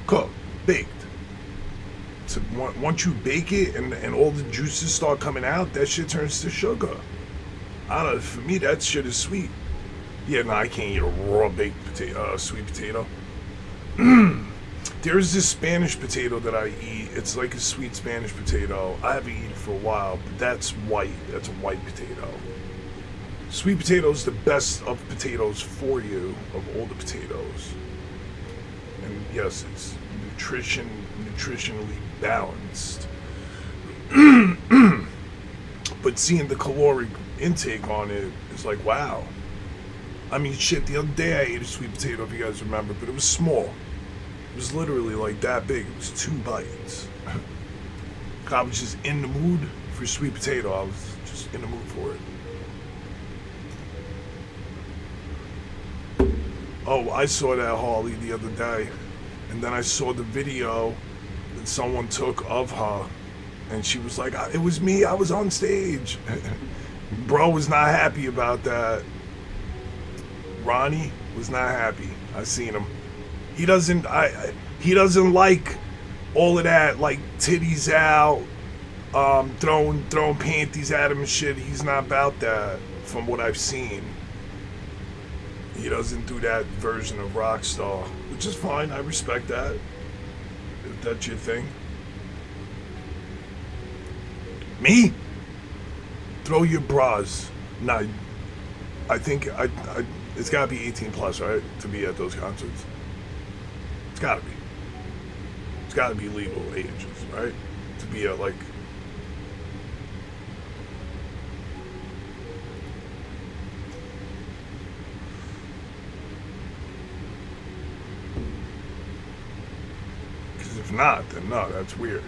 Cooked, baked. So once you bake it and all the juices start coming out, that shit turns to sugar. I don't know, for me that shit is sweet. Yeah, no, I can't eat a raw baked sweet potato. There's this Spanish potato that I eat. It's like a sweet Spanish potato. I haven't eaten it for a while, but that's white. That's a white potato. Sweet potatoes, the best of potatoes for you, of all the potatoes. And yes, it's nutritionally balanced. But seeing the caloric intake on it is like, wow. I mean, shit, the other day I ate a sweet potato, if you guys remember, but it was small. It was literally like that big. It was 2 bites. I was just in the mood for sweet potato. I was just in the mood for it. Oh, I saw that Harley the other day, and then I saw the video that someone took of her, and she was like, it was me, I was on stage. Bro was not happy about that. Ronnie was not happy. I seen him. He doesn't like all of that, like titties out, throwing panties at him and shit. He's not about that, from what I've seen. He doesn't do that version of Rockstar, which is fine. I respect that, if that's your thing. Me? Throw your bras. Nah, I think it's gotta be 18 plus, right, to be at those concerts. It's gotta be. It's gotta be legal ages, right, to be at like. Because if not, then no, that's weird.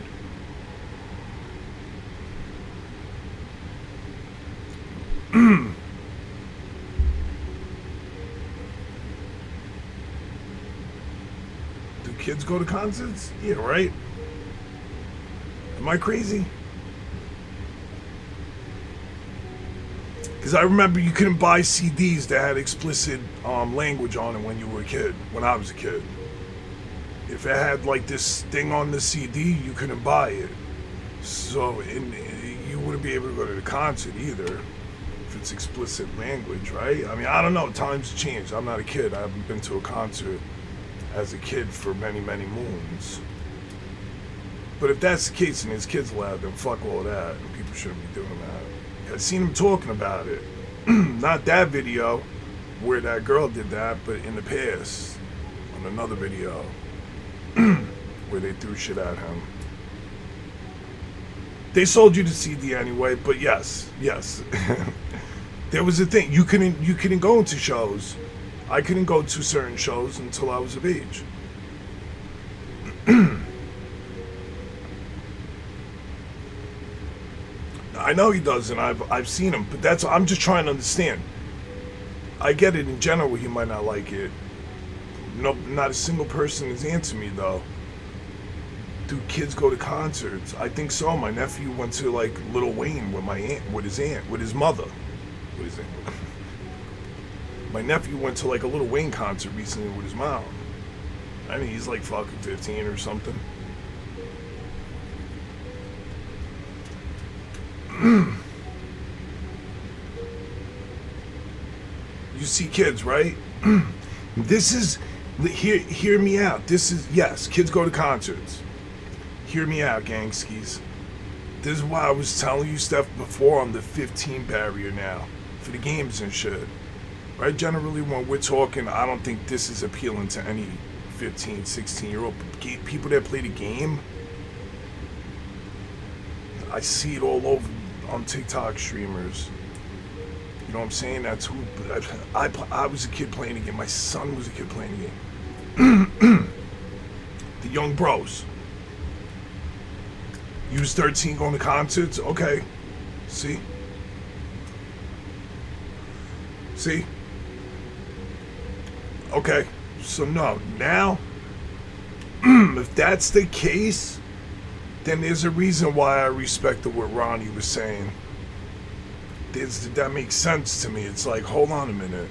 Do kids go to concerts? Yeah, right? Am I crazy? Because I remember you couldn't buy CDs that had explicit language on it when you were a kid, when I was a kid. If it had like this thing on the CD, you couldn't buy it. So you wouldn't be able to go to the concert either if it's explicit language, right? I mean, I don't know. Times changed. I'm not a kid. I haven't been to a concert as a kid for many, many moons. But if that's the case and his kid's allowed, then fuck all that. And people shouldn't be doing that. I've seen him talking about it. Not that video where that girl did that, but in the past, on another video where they threw shit at him. They sold you the CD anyway, but yes. There was a thing. You couldn't go into shows. I couldn't go to certain shows until I was of age. I know he does, and I've seen him, but I'm just trying to understand. I get it in general, he might not like it. No, not a single person has answered me though. Do kids go to concerts? I think so. My nephew went to like Lil Wayne with his mother. My nephew went to like a Lil Wayne concert recently with his mom. I mean, he's like fucking 15 or something. You see kids, right? Hear me out. Yes, kids go to concerts. Hear me out, gangskis. This is why I was telling you stuff before on the 15 barrier now. For the games and shit. Right? Generally, when we're talking, I don't think this is appealing to any 15, 16-year-old people that play the game. I see it all over on TikTok streamers. You know what I'm saying? That's who I was a kid playing the game. My son was a kid playing the game. The young bros. You was 13 going to concerts? Okay. See? Okay. So no. Now, if that's the case, then there's a reason why I respected what Ronnie was saying. That makes sense to me. It's like, hold on a minute.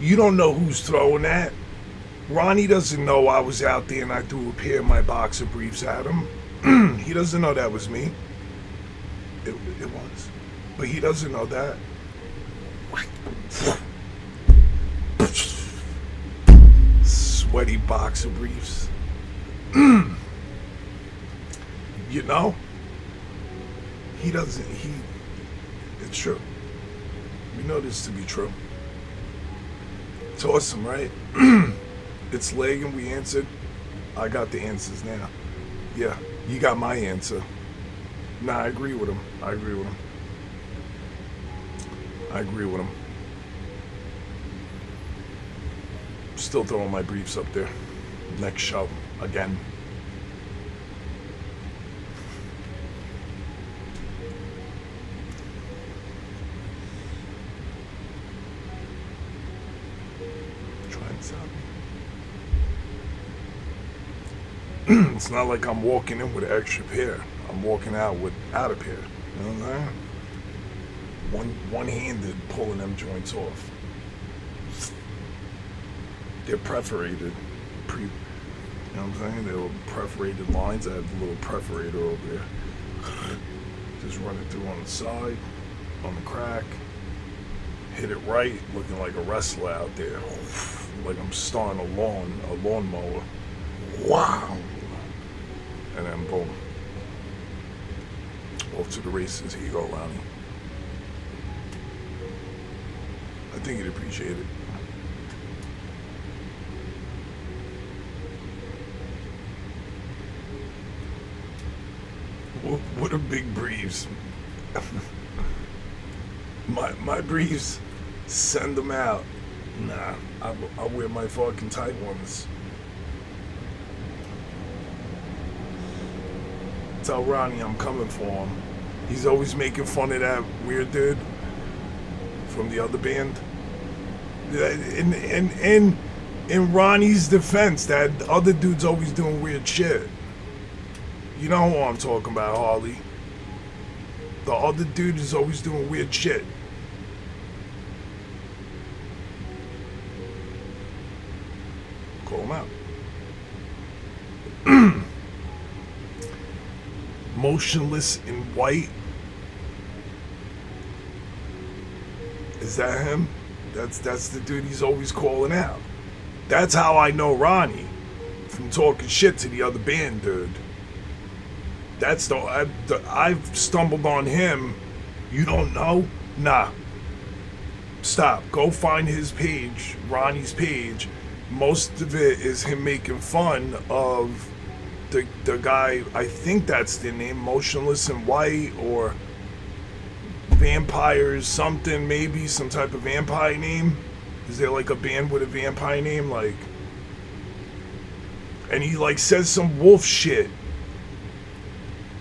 You don't know who's throwing that. Ronnie doesn't know I was out there and I threw a pair of my boxer briefs at him. He doesn't know that was me. It was. But he doesn't know that. Sweaty boxer briefs. You know? He doesn't, It's true. We know this to be true. It's awesome, right? It's leg and we answered. I got the answers now. Yeah, you got my answer. Nah, I agree with him. I agree with him. I agree with him. Still throwing my briefs up there. Next show, again. Trying something. It's not like I'm walking in with an extra pair. I'm walking out without a pair. You know what I'm saying? One-handed pulling them joints off. They're perforated. You know what I'm saying? They were perforated lines. I have a little perforator over there. Just run it through on the side, on the crack. Hit it right, looking like a wrestler out there. Like I'm starting a lawnmower. Wow. And then boom. Off to the races. Here you go, Ronnie. I think you'd appreciate it. What are big briefs? my briefs, send them out. Nah, I wear my fucking tight ones. Tell Ronnie I'm coming for him. He's always making fun of that weird dude from the other band. In Ronnie's defense, that other dude's always doing weird shit. You know who I'm talking about, Harley. The other dude is always doing weird shit. Call him out. Motionless in white. Is that him? That's the dude he's always calling out. That's how I know Ronnie. From talking shit to the other band dude. That's I've stumbled on him. You don't know? Nah. Stop. Go find his page, Ronnie's page. Most of it is him making fun of the guy, I think that's the name, Motionless in White, or Vampires something, maybe some type of vampire name. Is there like a band with a vampire name? Like, and he like says some wolf shit.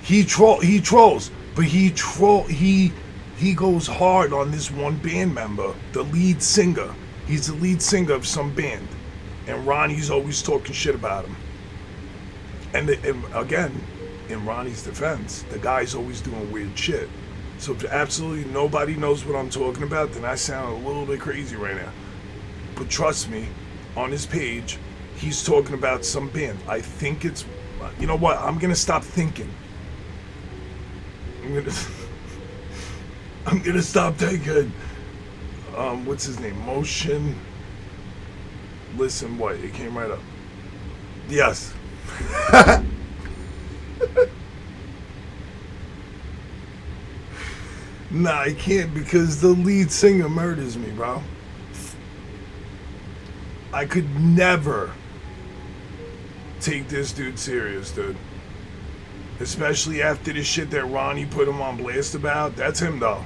He trolls, but he goes hard on this one band member, the lead singer. He's the lead singer of some band, and Ronnie's always talking shit about him. And again, in Ronnie's defense, the guy's always doing weird shit. So if absolutely nobody knows what I'm talking about, then I sound a little bit crazy right now. But trust me, on his page, he's talking about some band. I think it's, you know what? I'm gonna stop thinking. I'm gonna stop thinking. What's his name? Motion. Listen, what? It came right up. Yes. Nah, I can't because the lead singer murders me, bro. I could never take this dude serious, dude. Especially after the shit that Ronnie put him on blast about. That's him, though.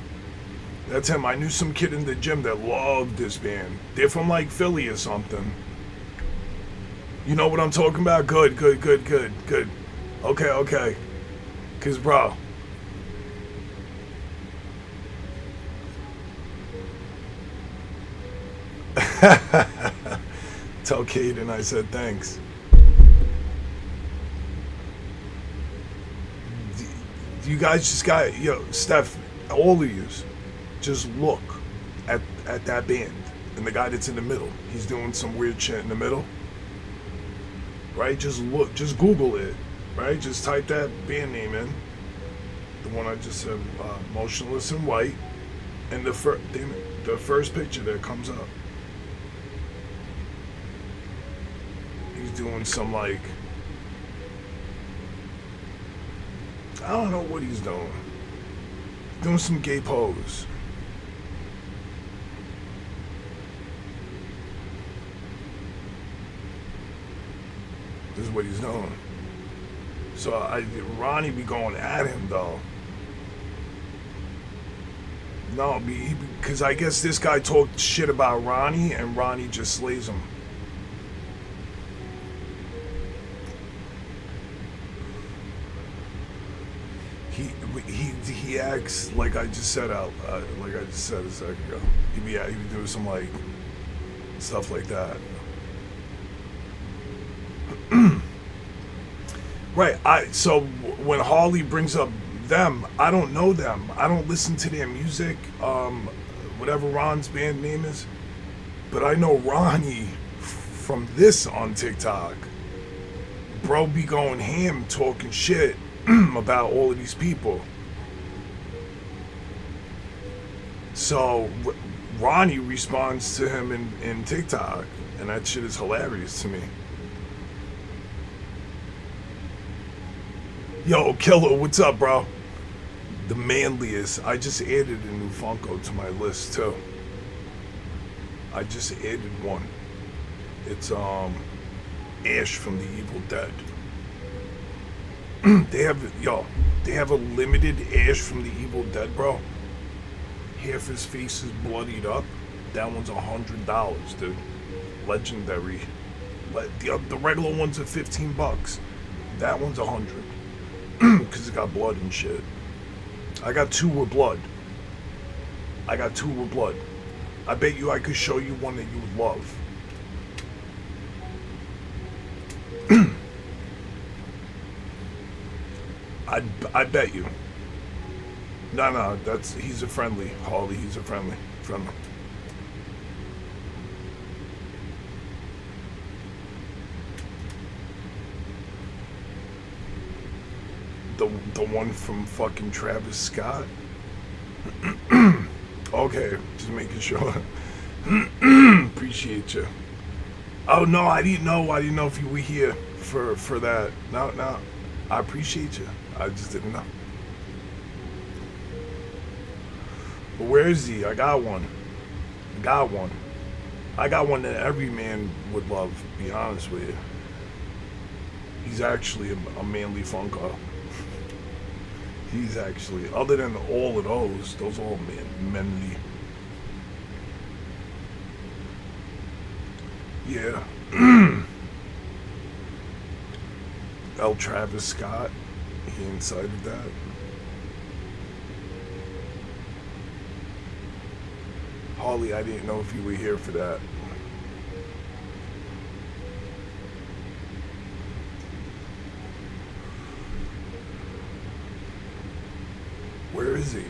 That's him. I knew some kid in the gym that loved this band. They're from, like, Philly or something. You know what I'm talking about? Good. Okay. Because, bro. Tell Caden I said thanks. You guys just got, Steph, all of you, just look at that band and the guy that's in the middle. He's doing some weird shit in the middle. Right? Just look, just Google it. Right? Just type that band name in. The one I just said, Motionless in White. And the first picture that comes up. He's doing some, like, I don't know what he's doing. Doing some gay pose. This is what he's doing. So Ronnie be going at him though. No, because I guess this guy talked shit about Ronnie, and Ronnie just slays him. He acts like I just said like I just said a second ago. He be doing some like stuff like that. Right. So when Harley brings up them, I don't know them. I don't listen to their music. Whatever Ron's band name is, but I know Ronnie from this on TikTok. Bro be going ham talking shit about all of these people. So Ronnie responds to him in TikTok, and that shit is hilarious to me. Yo, Killer, what's up, bro? The manliest. I just added a new Funko to my list too. I just added one. It's Ash from the Evil Dead. They have a limited Ash from the Evil Dead, bro. Half his face is bloodied up. That one's $100, dude. Legendary. The regular ones are $15. That one's $100. Because it got blood and shit. I got two with blood. I bet you I could show you one that you would love. I bet you. No, he's a friendly. Harley, he's a friendly. The one from fucking Travis Scott. Okay, just making sure. Appreciate you. Oh no, I didn't know if you were here for that. No, I appreciate you. I just didn't know. But where is he? I got one. I got one that every man would love, to be honest with you. He's actually a manly Funko. He's actually, other than all of those are all manly. Yeah. L. Travis Scott, he incited that. Harley, I didn't know if you were here for that. Where is he? He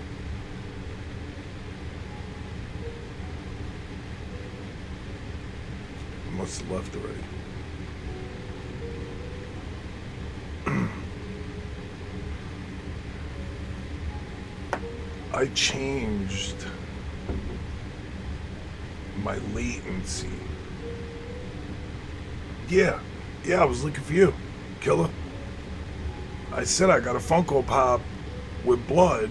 must have left already. I changed my latency. Yeah, I was looking for you, Killer. I said I got a Funko Pop with blood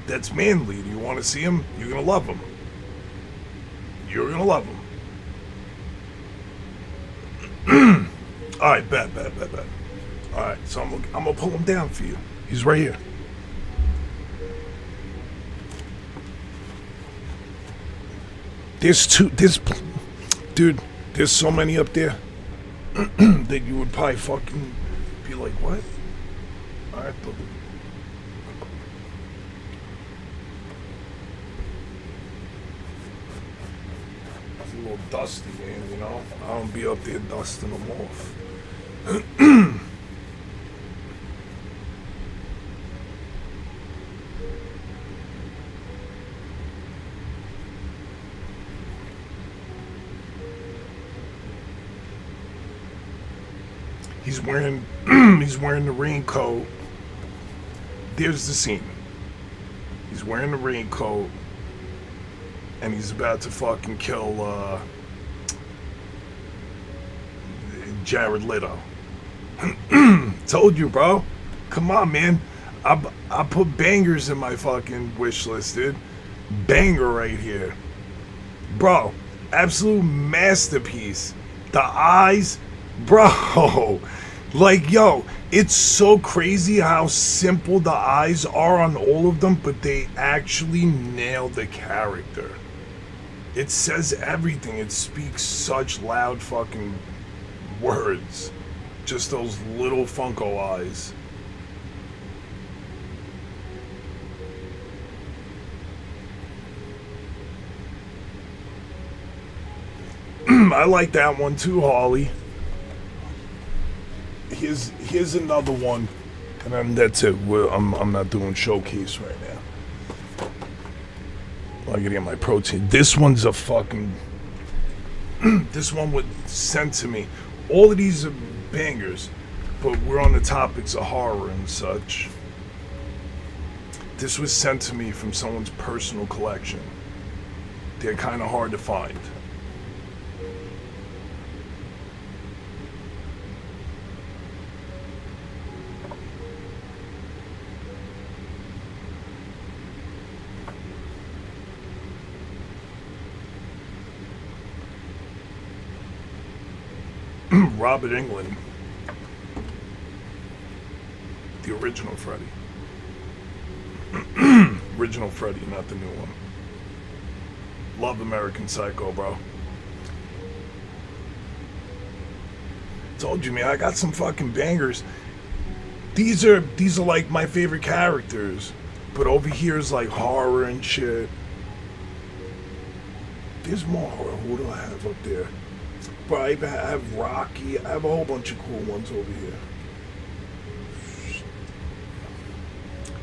that's manly. Do you want to see him? You're gonna love him. All right, bet. All right, so I'm gonna pull him down for you. He's right here. Dude, there's so many up there that you would probably fucking be like, what? All right, it's a little dusty, man, you know? I don't be up there dusting them off. He's wearing the raincoat. There's the scene. He's wearing the raincoat, and he's about to fucking kill Jared Leto. Told you, bro. Come on, man. I put bangers in my fucking wish list, dude. Banger right here. Bro, absolute masterpiece. The eyes, bro. Like, yo, it's so crazy how simple the eyes are on all of them, but they actually nail the character. It says everything. It speaks such loud fucking words. Just those little Funko eyes. I like that one too, Harley. Here's another one, and then that's it. I'm not doing showcase right now. I gotta get my protein. This one's a fucking. This one was sent to me. All of these are bangers, but we're on the topics of horror and such. This was sent to me from someone's personal collection. They're kind of hard to find. Robert Englund, the original Freddy. Original Freddy, not the new one. Love American Psycho, bro. Told you, man, I got some fucking bangers. These are like my favorite characters, but over here is like horror and shit. There's more horror. What do I have up there? But I have Rocky. I have a whole bunch of cool ones over here.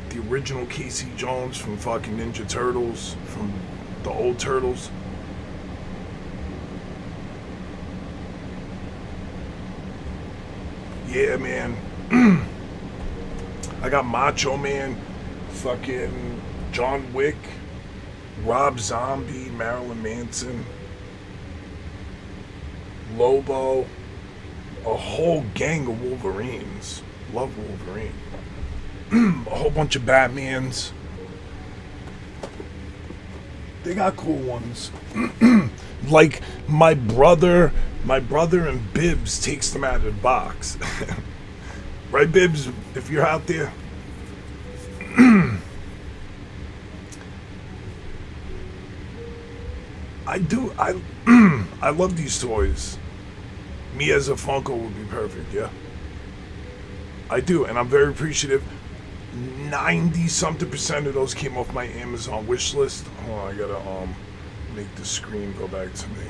The original Casey Jones from fucking Ninja Turtles, from the old Turtles. Yeah, man. I got Macho Man, fucking John Wick, Rob Zombie, Marilyn Manson, Lobo, a whole gang of Wolverines. Love Wolverine. A whole bunch of Batmans. They got cool ones. Like my brother and Bibbs takes them out of the box. Right, Bibbs? If you're out there. I love these toys. Me as a Funko would be perfect, yeah. I do, and I'm very appreciative. 90-something% of those came off my Amazon wish list. Hold on, I gotta make the screen go back to me.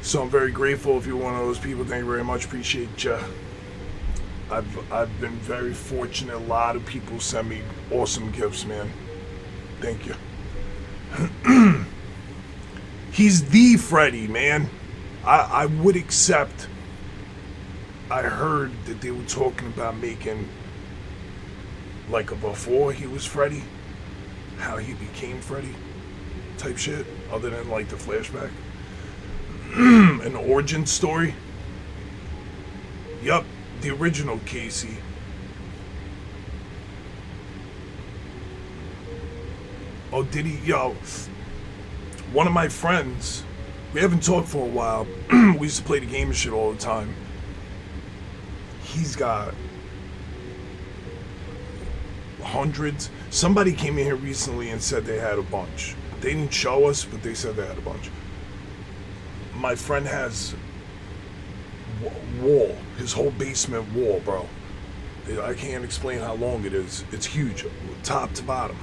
So I'm very grateful if you're one of those people. Thank you very much. Appreciate you. I've been very fortunate. A lot of people send me awesome gifts, man. Thank you. He's the Freddy, man. I would accept. I heard that they were talking about making like a before he was Freddy, how he became Freddy type shit, other than like the flashback. An origin story. Yup, the original Casey. Oh, did he? Yo, one of my friends, we haven't talked for a while. We used to play the game and shit all the time. He's got hundreds. Somebody came in here recently and said they had a bunch. They didn't show us, but they said they had a bunch. My friend has wall, his whole basement wall, bro. I can't explain how long it is. It's huge, top to bottom.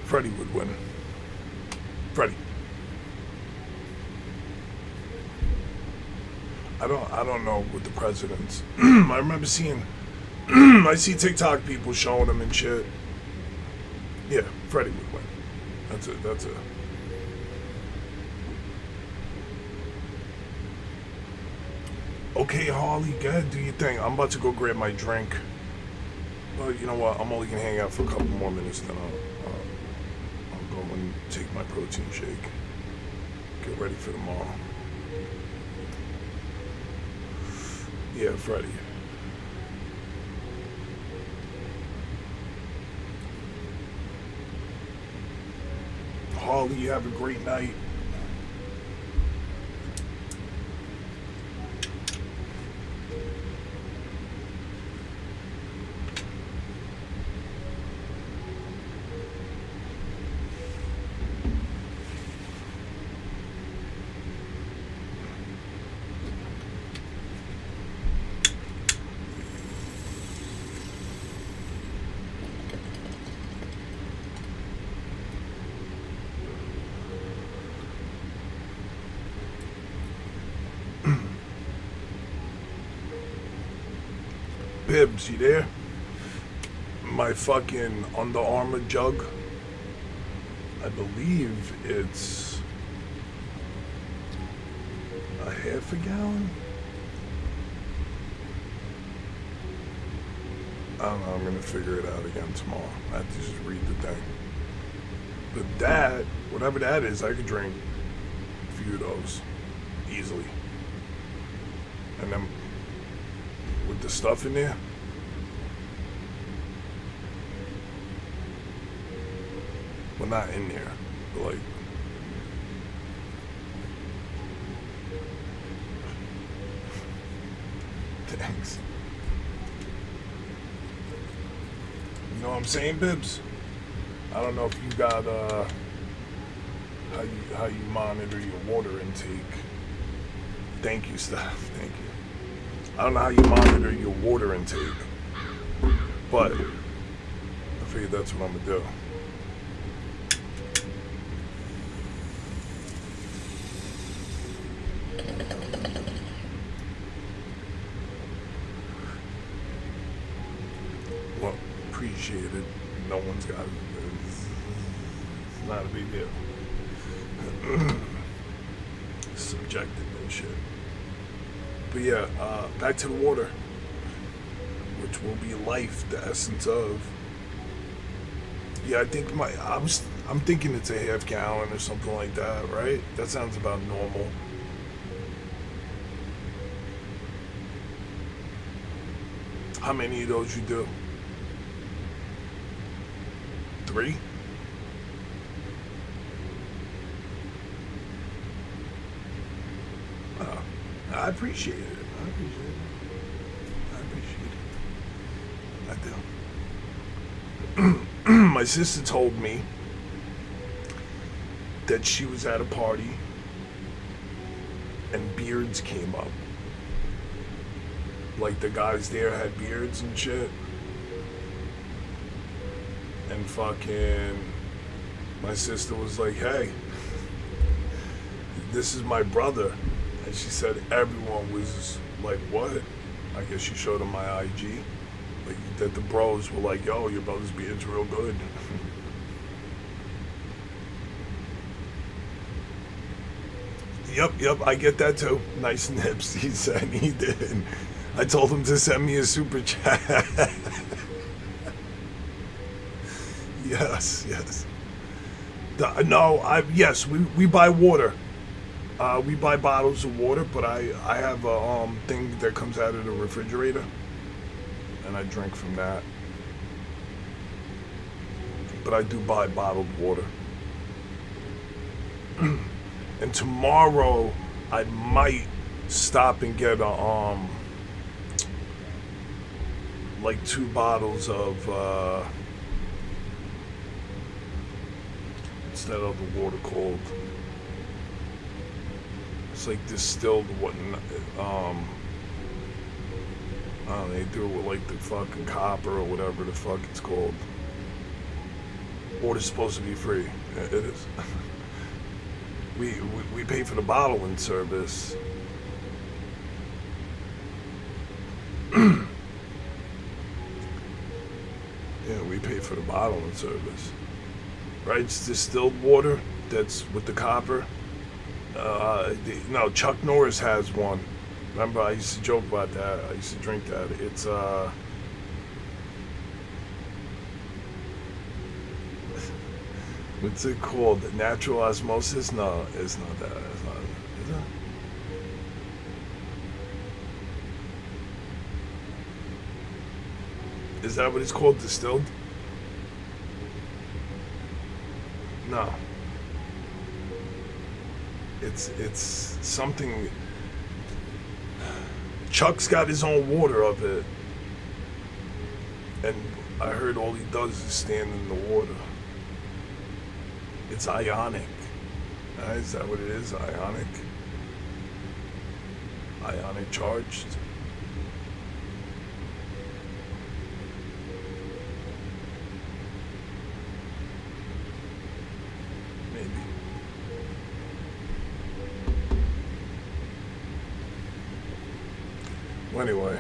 Freddy would win. Freddy. I don't know with the presidents. I remember seeing I see TikTok people showing them and shit. Yeah, Freddy would win. That's it. Okay, Harley, go ahead, do your thing. I'm about to go grab my drink. Well, you know what? I'm only gonna hang out for a couple more minutes, then I'll go and take my protein shake. Get ready for tomorrow. Yeah, Freddie. Harley, you have a great night. Bibbs, you there? My fucking Under Armour jug. I believe it's a half a gallon. I don't know, I'm gonna figure it out again tomorrow. I have to just read the thing. But that, whatever that is, I could drink a few of those easily. And then with the stuff in there, well, not in there, but like, thanks. You know what I'm saying, Bibbs? I don't know if you got how you monitor your water intake. Thank you, Steph. Thank you. I don't know how you monitor your water intake, but I figured that's what I'm gonna do. Well, appreciate it. No one's got it. It's not a big deal. Subjective and shit. But yeah, back to the water, which will be life, the essence of. Yeah, I think I'm thinking it's a half gallon or something like that, right? That sounds about normal. How many of those you do? 3? I appreciate it. I do. My sister told me that she was at a party and beards came up. Like the guys there had beards and shit. And fucking my sister was like, hey, this is my brother. And she said everyone was like, what? I guess she showed him my IG. Like, that the bros were like, yo, your brother's beard's real good. Yep, I get that too. Nice nips, he said. He did. I told him to send me a super chat. Yes. Yes, we buy water. We buy bottles of water, but I have a thing that comes out of the refrigerator, and I drink from that. But I do buy bottled water. And tomorrow I might stop and get like 2 bottles of instead of the water cold. It's like distilled they do it with like the fucking copper or whatever the fuck it's called. Water's supposed to be free. It is. We pay for the bottling service. Yeah, we pay for the bottling service. Right? It's distilled water that's with the copper. No, Chuck Norris has one. Remember, I used to joke about that. I used to drink that. It's what's it called? Natural osmosis? No, it's not that. It's Is that what it's called? Distilled? No. It's something. Chuck's got his own water of it. And I heard all he does is stand in the water. It's ionic. Is that what it is? Ionic? Ionic charged? Maybe. Well, anyway,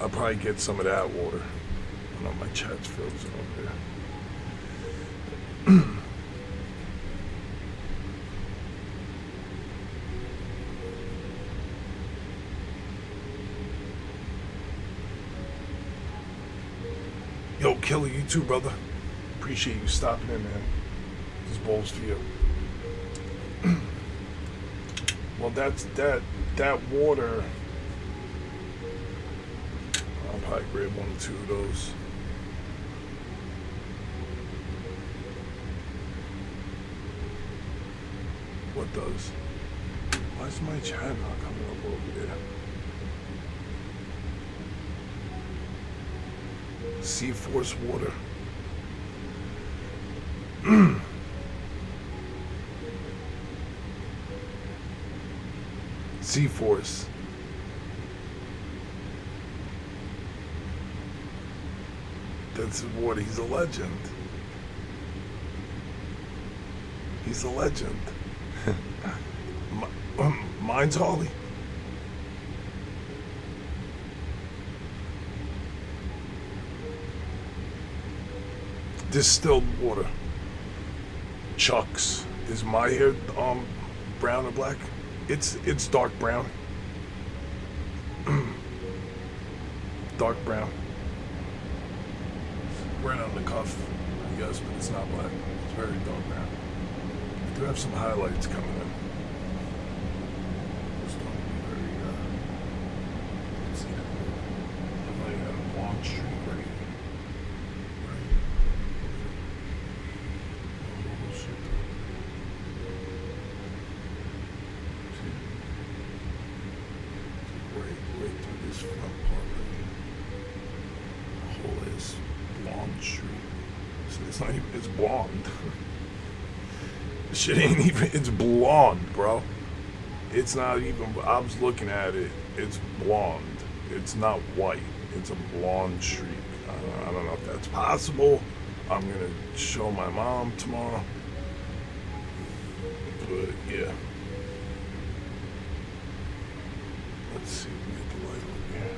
I'll probably get some of that water. I know my chat's frozen over there. Yo, Killer, you too, brother. Appreciate you stopping in, man. This bowl's for you. Well, that water. I'll probably grab 1 or 2 of those. What does? Why is my chat not coming up over there? Sea Force water. Sea Force. That's water. He's a legend. He's a legend. Mine's Harley. Distilled water. Chuck's. Is my hair brown or black? It's dark brown. Dark brown. Right on the cuff, I guess, but it's not black. It's very dark brown. I do have some highlights coming in. It's going to be very, let's see that. I got a long streak right here. Right through this front part right here. The whole is blonde streak. So it's not even, it's blonde. This shit ain't even, it's blonde, bro. It's not even, I was looking at it, it's blonde. It's not white. It's a blonde streak. I don't know if that's possible. I'm gonna show my mom tomorrow. But yeah. Let's see if we get the light over here.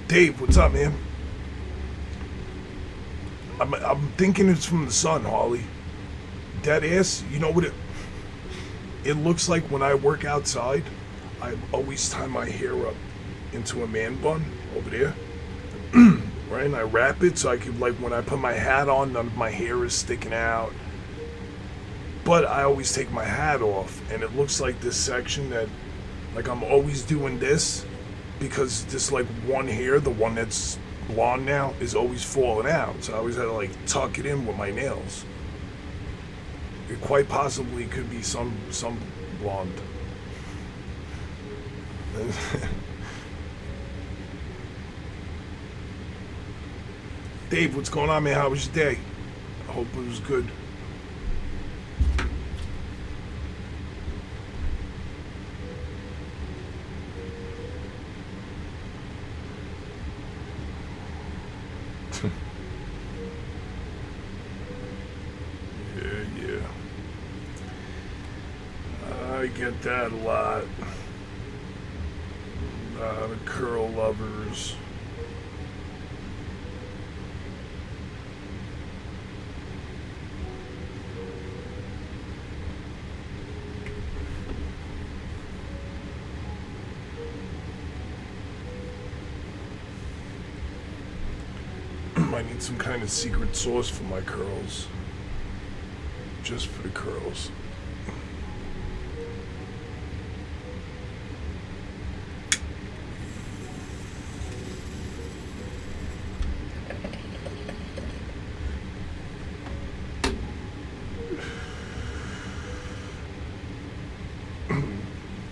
Dave, what's up, man? I'm thinking it's from the sun, Harley. Dead ass, you know what it looks like when I work outside. I always tie my hair up into a man bun over there. Right? And I wrap it so I can, like, when I put my hat on, none of my hair is sticking out. But I always take my hat off, and it looks like this section that, like, I'm always doing this. Because this, like, one hair, the one that's blonde now, is always falling out. So I always had to, like, tuck it in with my nails. It quite possibly could be some blonde. Dave, what's going on, man? How was your day? I hope it was good. Yeah. I get that a lot. The curl lovers. Might need some kind of secret sauce for my curls. Just for the curls.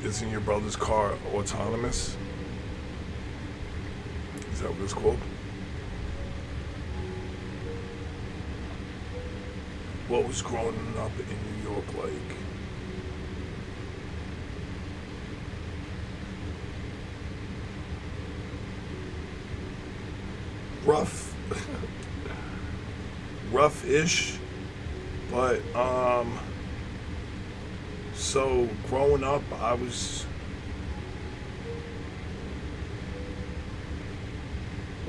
Isn't your brother's car autonomous? Is that what it's called? What was growing up in New York like? Rough. Rough-ish. But, so growing up, I was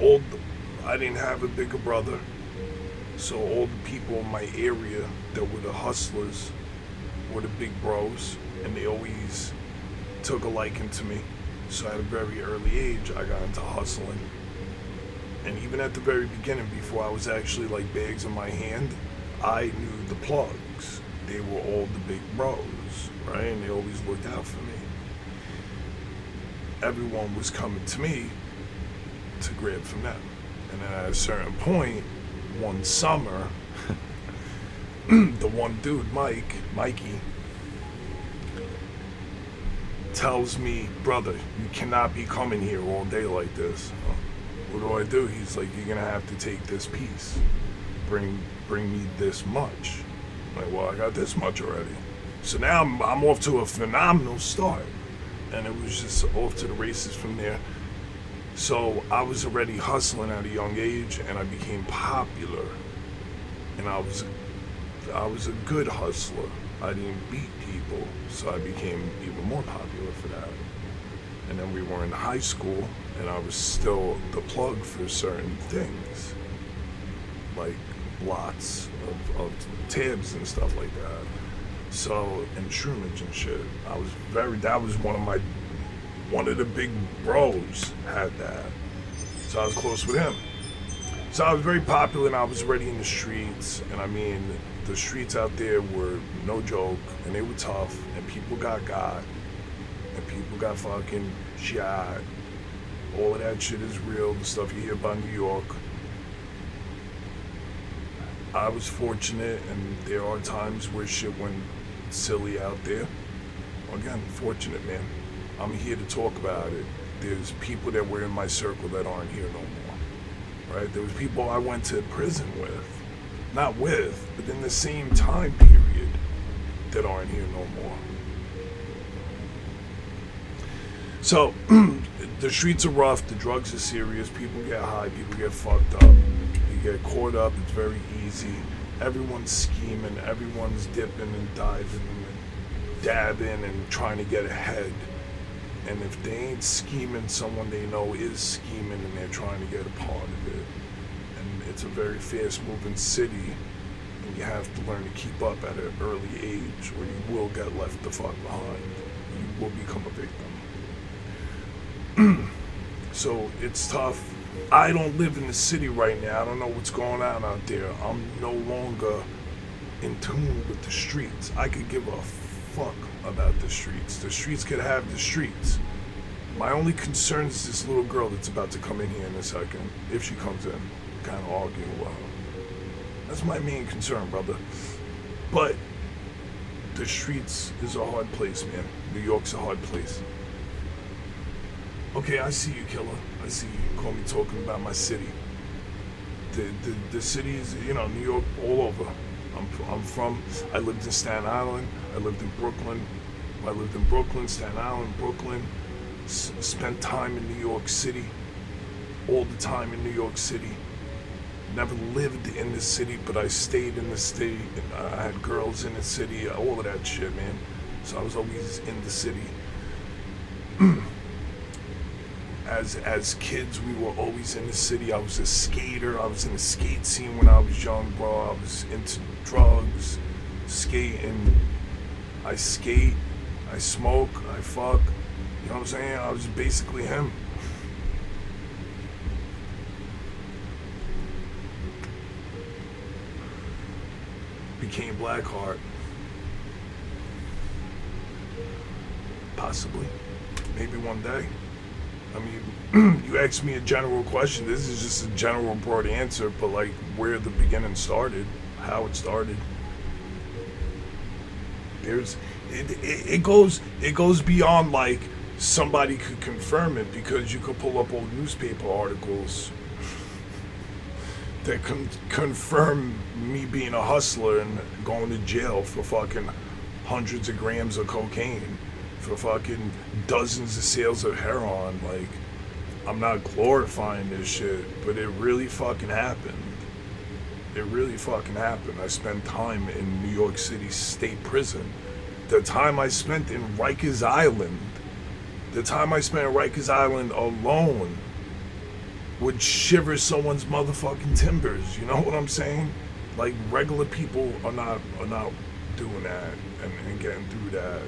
old. I didn't have a bigger brother. So all the people in my area that were the hustlers were the big bros, and they always took a liking to me. So at a very early age, I got into hustling. And even at the very beginning, before I was actually like bags in my hand, I knew the plugs. They were all the big bros, right? And they always looked out for me. Everyone was coming to me to grab from them. And then at a certain point, one summer, the one dude, Mikey, tells me, brother, you cannot be coming here all day like this. What do I do? He's like, you're gonna have to take this piece. Bring me this much. I'm like, well, I got this much already. So now I'm off to a phenomenal start. And it was just off to the races from there. So I was already hustling at a young age, and I became popular. And I was a good hustler. I didn't beat people, so I became even more popular for that. And then we were in high school, and I was still the plug for certain things, like lots of tabs and stuff like that. So, and Shroommage and shit. That was one of the big bros had that. So I was close with him. So I was very popular, and I was already in the streets. And I mean, the streets out there were no joke, and they were tough, and people got, and people got fucking shot. All of that shit is real, the stuff you hear about New York. I was fortunate, and there are times where shit went silly out there. Again, fortunate, man. I'm here to talk about it. There's people that were in my circle that aren't here no more, right? There was people I went to prison with, not with, but in the same time period that aren't here no more. So, the streets are rough, the drugs are serious, people get high, people get fucked up, you get caught up, it's very easy. Everyone's scheming, everyone's dipping and diving and dabbing and trying to get ahead. And if they ain't scheming, someone they know is scheming, and they're trying to get a part of it. And it's a very fast-moving city, and you have to learn to keep up at an early age, or you will get left the fuck behind. You will become a victim. So it's tough. I don't live in the city right now. I don't know what's going on out there. I'm no longer in tune with the streets. I could give a fuck about the streets. The streets could have the streets. My only concern is this little girl that's about to come in here in a second. If she comes in, kind of arguing with her. That's my main concern, brother. But the streets is a hard place, man. New York's a hard place. Okay, I see you, killer. I see you. Call me talking about my city. The city is, New York all over. I lived in Staten Island. I lived in Brooklyn. Staten Island, Brooklyn. Spent time in New York City. All the time in New York City. Never lived in the city, but I stayed in the city. I had girls in the city, all of that shit, man. So I was always in the city. As kids, we were always in the city. I was a skater. I was in the skate scene when I was young, bro. I was into drugs, skating. I skate, I smoke, I fuck. You know what I'm saying? I was basically him. became Blackheart. Possibly. Maybe one day. I mean, you asked me a general question. This is just a general broad answer, but like where the beginning started, how it started. It goes beyond like somebody could confirm it, because you could pull up old newspaper articles that confirm me being a hustler and going to jail for fucking hundreds of grams of cocaine, for fucking dozens of sales of heroin. Like, I'm not glorifying this shit, but it really fucking happened. It really fucking happened. I spent time in New York City State Prison. The time I spent in Rikers Island, alone would shiver someone's motherfucking timbers. You know what I'm saying? Like, regular people are not doing that and getting through that.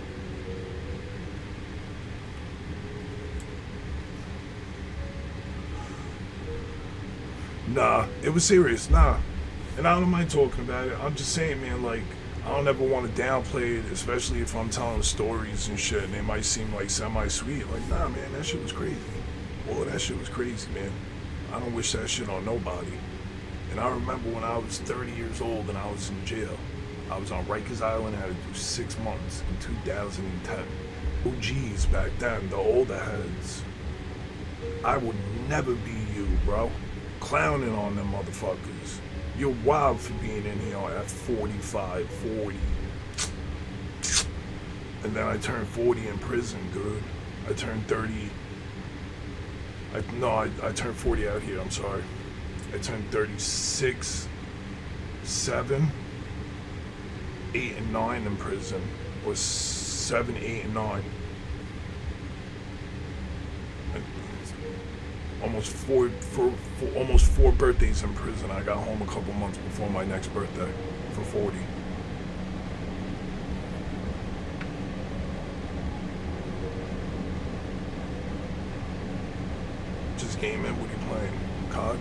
Nah, it was serious. Nah. And I don't mind talking about it. I'm just saying, man, like, I don't ever want to downplay it, especially if I'm telling stories and shit, and they might seem like semi-sweet. Like, nah, man, that shit was crazy. Boy, that shit was crazy, man. I don't wish that shit on nobody. And I remember when I was 30 years old and I was in jail. I was on Rikers Island. I had to do 6 months in 2010. OGs back then, the older heads. I would never be you, bro. Clowning on them motherfuckers. You're wild for being in here at 45, 40. And then I turned 40 in prison, dude. I turned 30. I turned 40 out here, I'm sorry. I turned 36, 7, 8, and 9 in prison. Or 7, 8, and 9. Almost four birthdays in prison. I got home a couple months before my next birthday for 40. Just game in. What are you playing? COD?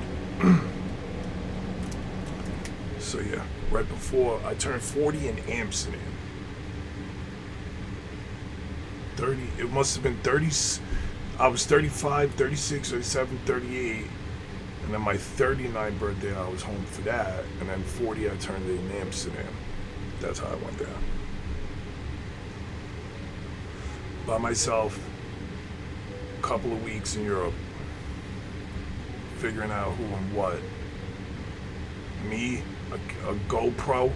So yeah, right before I turned 40 in Amsterdam. 30. It must have been 30. I was 35, 36, 37, 38, and then my 39th birthday I was home for that, and then 40 I turned it in Amsterdam. That's how I went down. By myself, a couple of weeks in Europe, figuring out who and what. Me, a GoPro,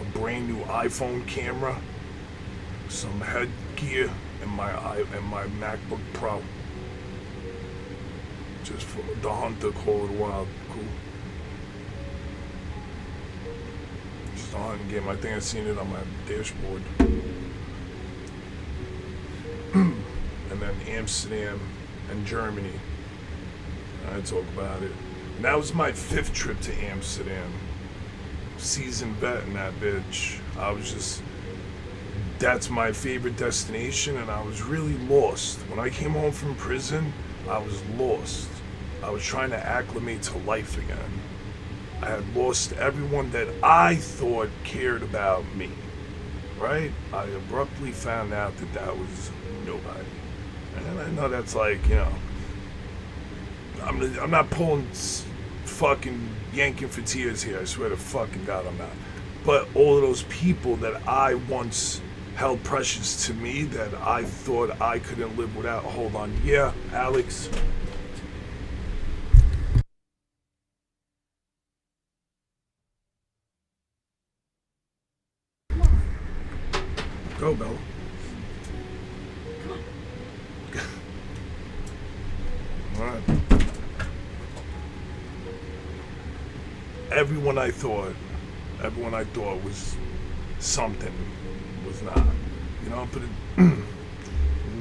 a brand new iPhone camera, some headgear, and my MacBook Pro. Just for the hunter, call it wild, cool. Just a hunting game. I think I seen it on my dashboard. And then Amsterdam and Germany. I talk about it. And that was my 5th trip to Amsterdam. Seasoned vet in that bitch. That's my favorite destination, and I was really lost. When I came home from prison, I was lost. I was trying to acclimate to life again. I had lost everyone that I thought cared about me, right? I abruptly found out that was nobody. And I know that's like, you know, I'm not pulling fucking yanking for tears here. I swear to fucking God I'm not. But all of those people that I once held precious to me, that I thought I couldn't live without. Hold on. Yeah, Alex. Go, Bella. All right. Everyone I thought was something was not. You know, but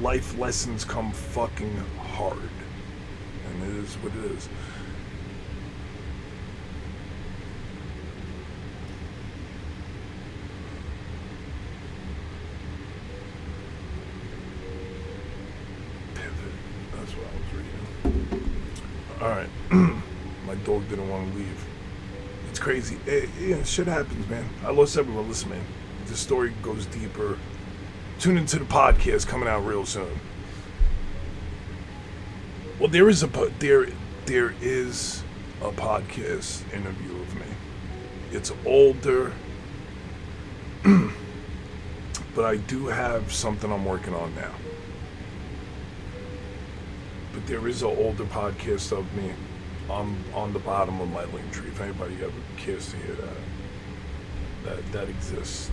life lessons come fucking hard. And it is what it is. Pivot. That's what I was reading. Alright. My dog didn't want to leave. it's crazy. Shit happens, man. I lost everyone. Listen, man. The story goes deeper. Tune into the podcast coming out real soon. Well, there is a podcast interview of me. It's older, but I do have something I'm working on now. But there is an older podcast of me on the bottom of my link tree. If anybody ever cares to hear that exists.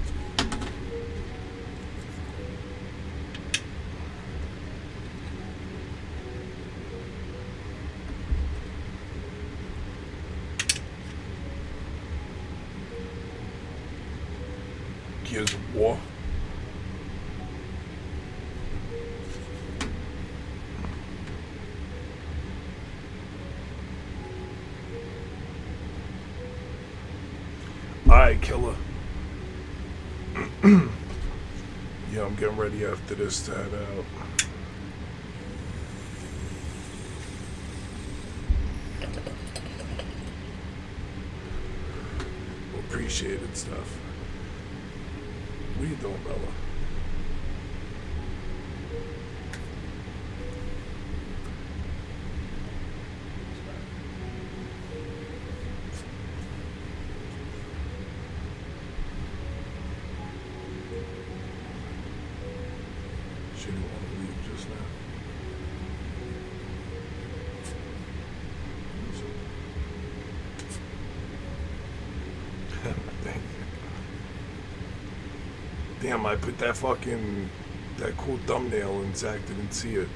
Gears of War. Alright, killer. Yeah, I'm getting ready after this to head out. Appreciated stuff. What are you doing, Bella? She didn't want to leave just now. Thank you. Damn, I put that cool thumbnail and Zach didn't see it.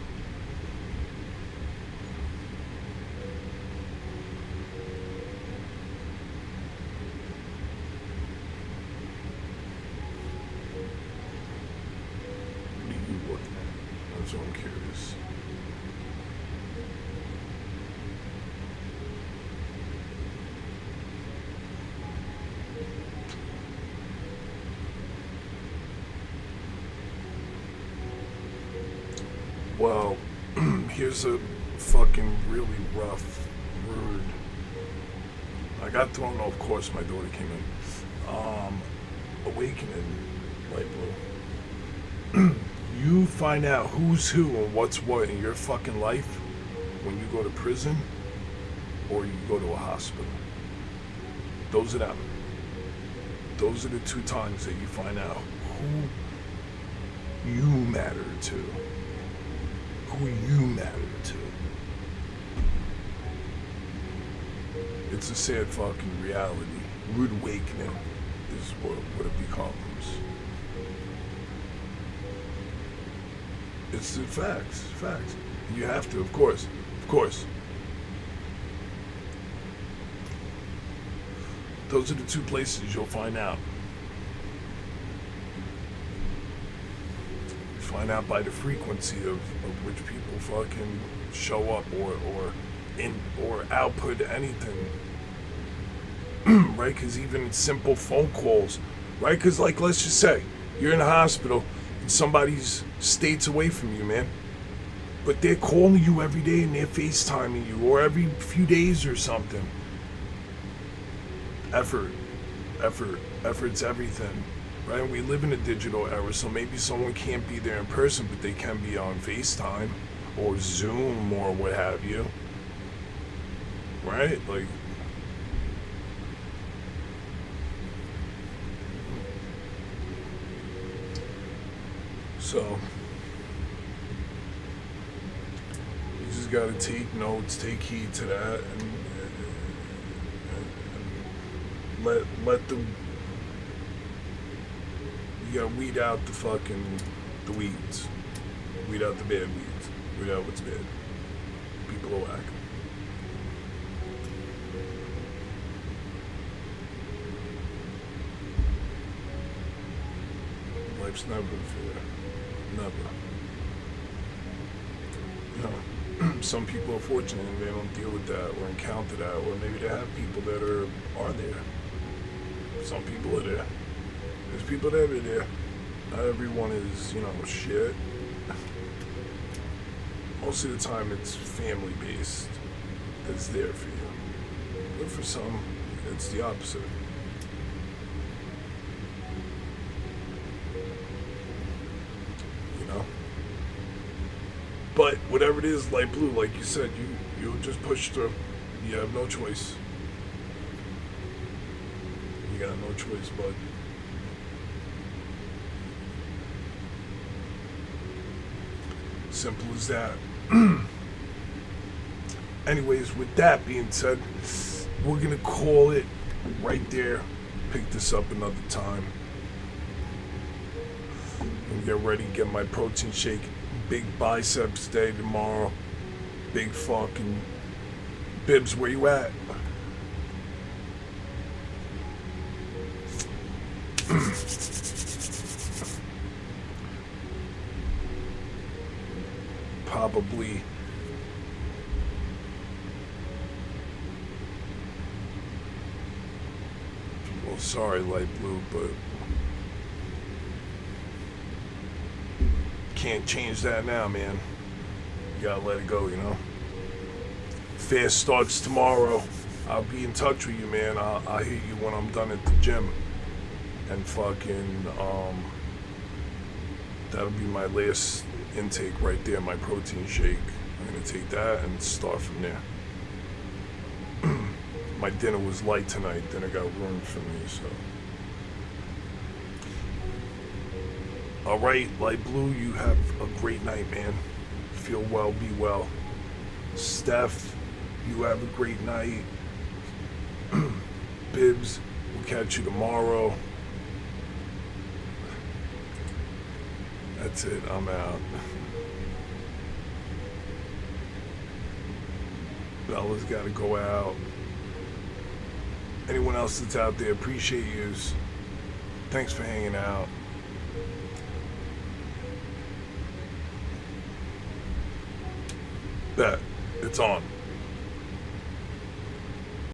What are you looking at? That's what I'm curious. Well, here's a fucking really rough word. I got thrown off course, my daughter came in. Awakening, light blue. You find out who's who and what's what in your fucking life when you go to prison or you go to a hospital. Those are them. Those are the two times that you find out who you matter to. Who you matter to. It's a sad fucking reality. Rude awakening is what it becomes. It's the facts. You have to, of course. Those are the two places you'll find out. Find out by the frequency of which people fucking show up or output anything. Right? Because even simple phone calls, right? Because like, let's just say you're in a hospital and somebody's states away from you, man, but they're calling you every day and they're FaceTiming you or every few days or something. Effort's everything. Right? We live in a digital era, so maybe someone can't be there in person, but they can be on FaceTime or Zoom or what have you. Right? Like, so you just gotta take notes, take heed to that, and let the you gotta weed out the weeds. Weed out the bad weeds. Weed out what's bad. People are whack. Life's never fair. Never. You know, some people are fortunate and they don't deal with that or encounter that, or maybe they have people that are there. Some people are there. There's people that are there. Not everyone is, shit. Most of the time it's family based that's there for you. But for some, It's the opposite. You know? But whatever it is, light blue, like you said, you'll just push through. You have no choice. You got no choice, bud. Simple as that. Anyways, with that being said, we're gonna call it right there. Pick this up another time. And get ready, get my protein shake. Big biceps day tomorrow. Big fucking Bibs, where you at? Probably well, sorry, light blue, but can't change that now, man. You gotta let it go, you know. Fair starts tomorrow. I'll be in touch with you, man. I'll hit you when I'm done at the gym. And fucking, that'll be my last intake right there, my protein shake. I'm gonna take that and start from there. My dinner was light tonight, dinner got ruined for me, so. Alright, light blue, you have a great night, man. Feel well, be well. Steph, you have a great night. Bibs, we'll catch you tomorrow. That's it, I'm out. Bella's gotta go out. Anyone else that's out there, appreciate yous. Thanks for hanging out. Bet, it's on.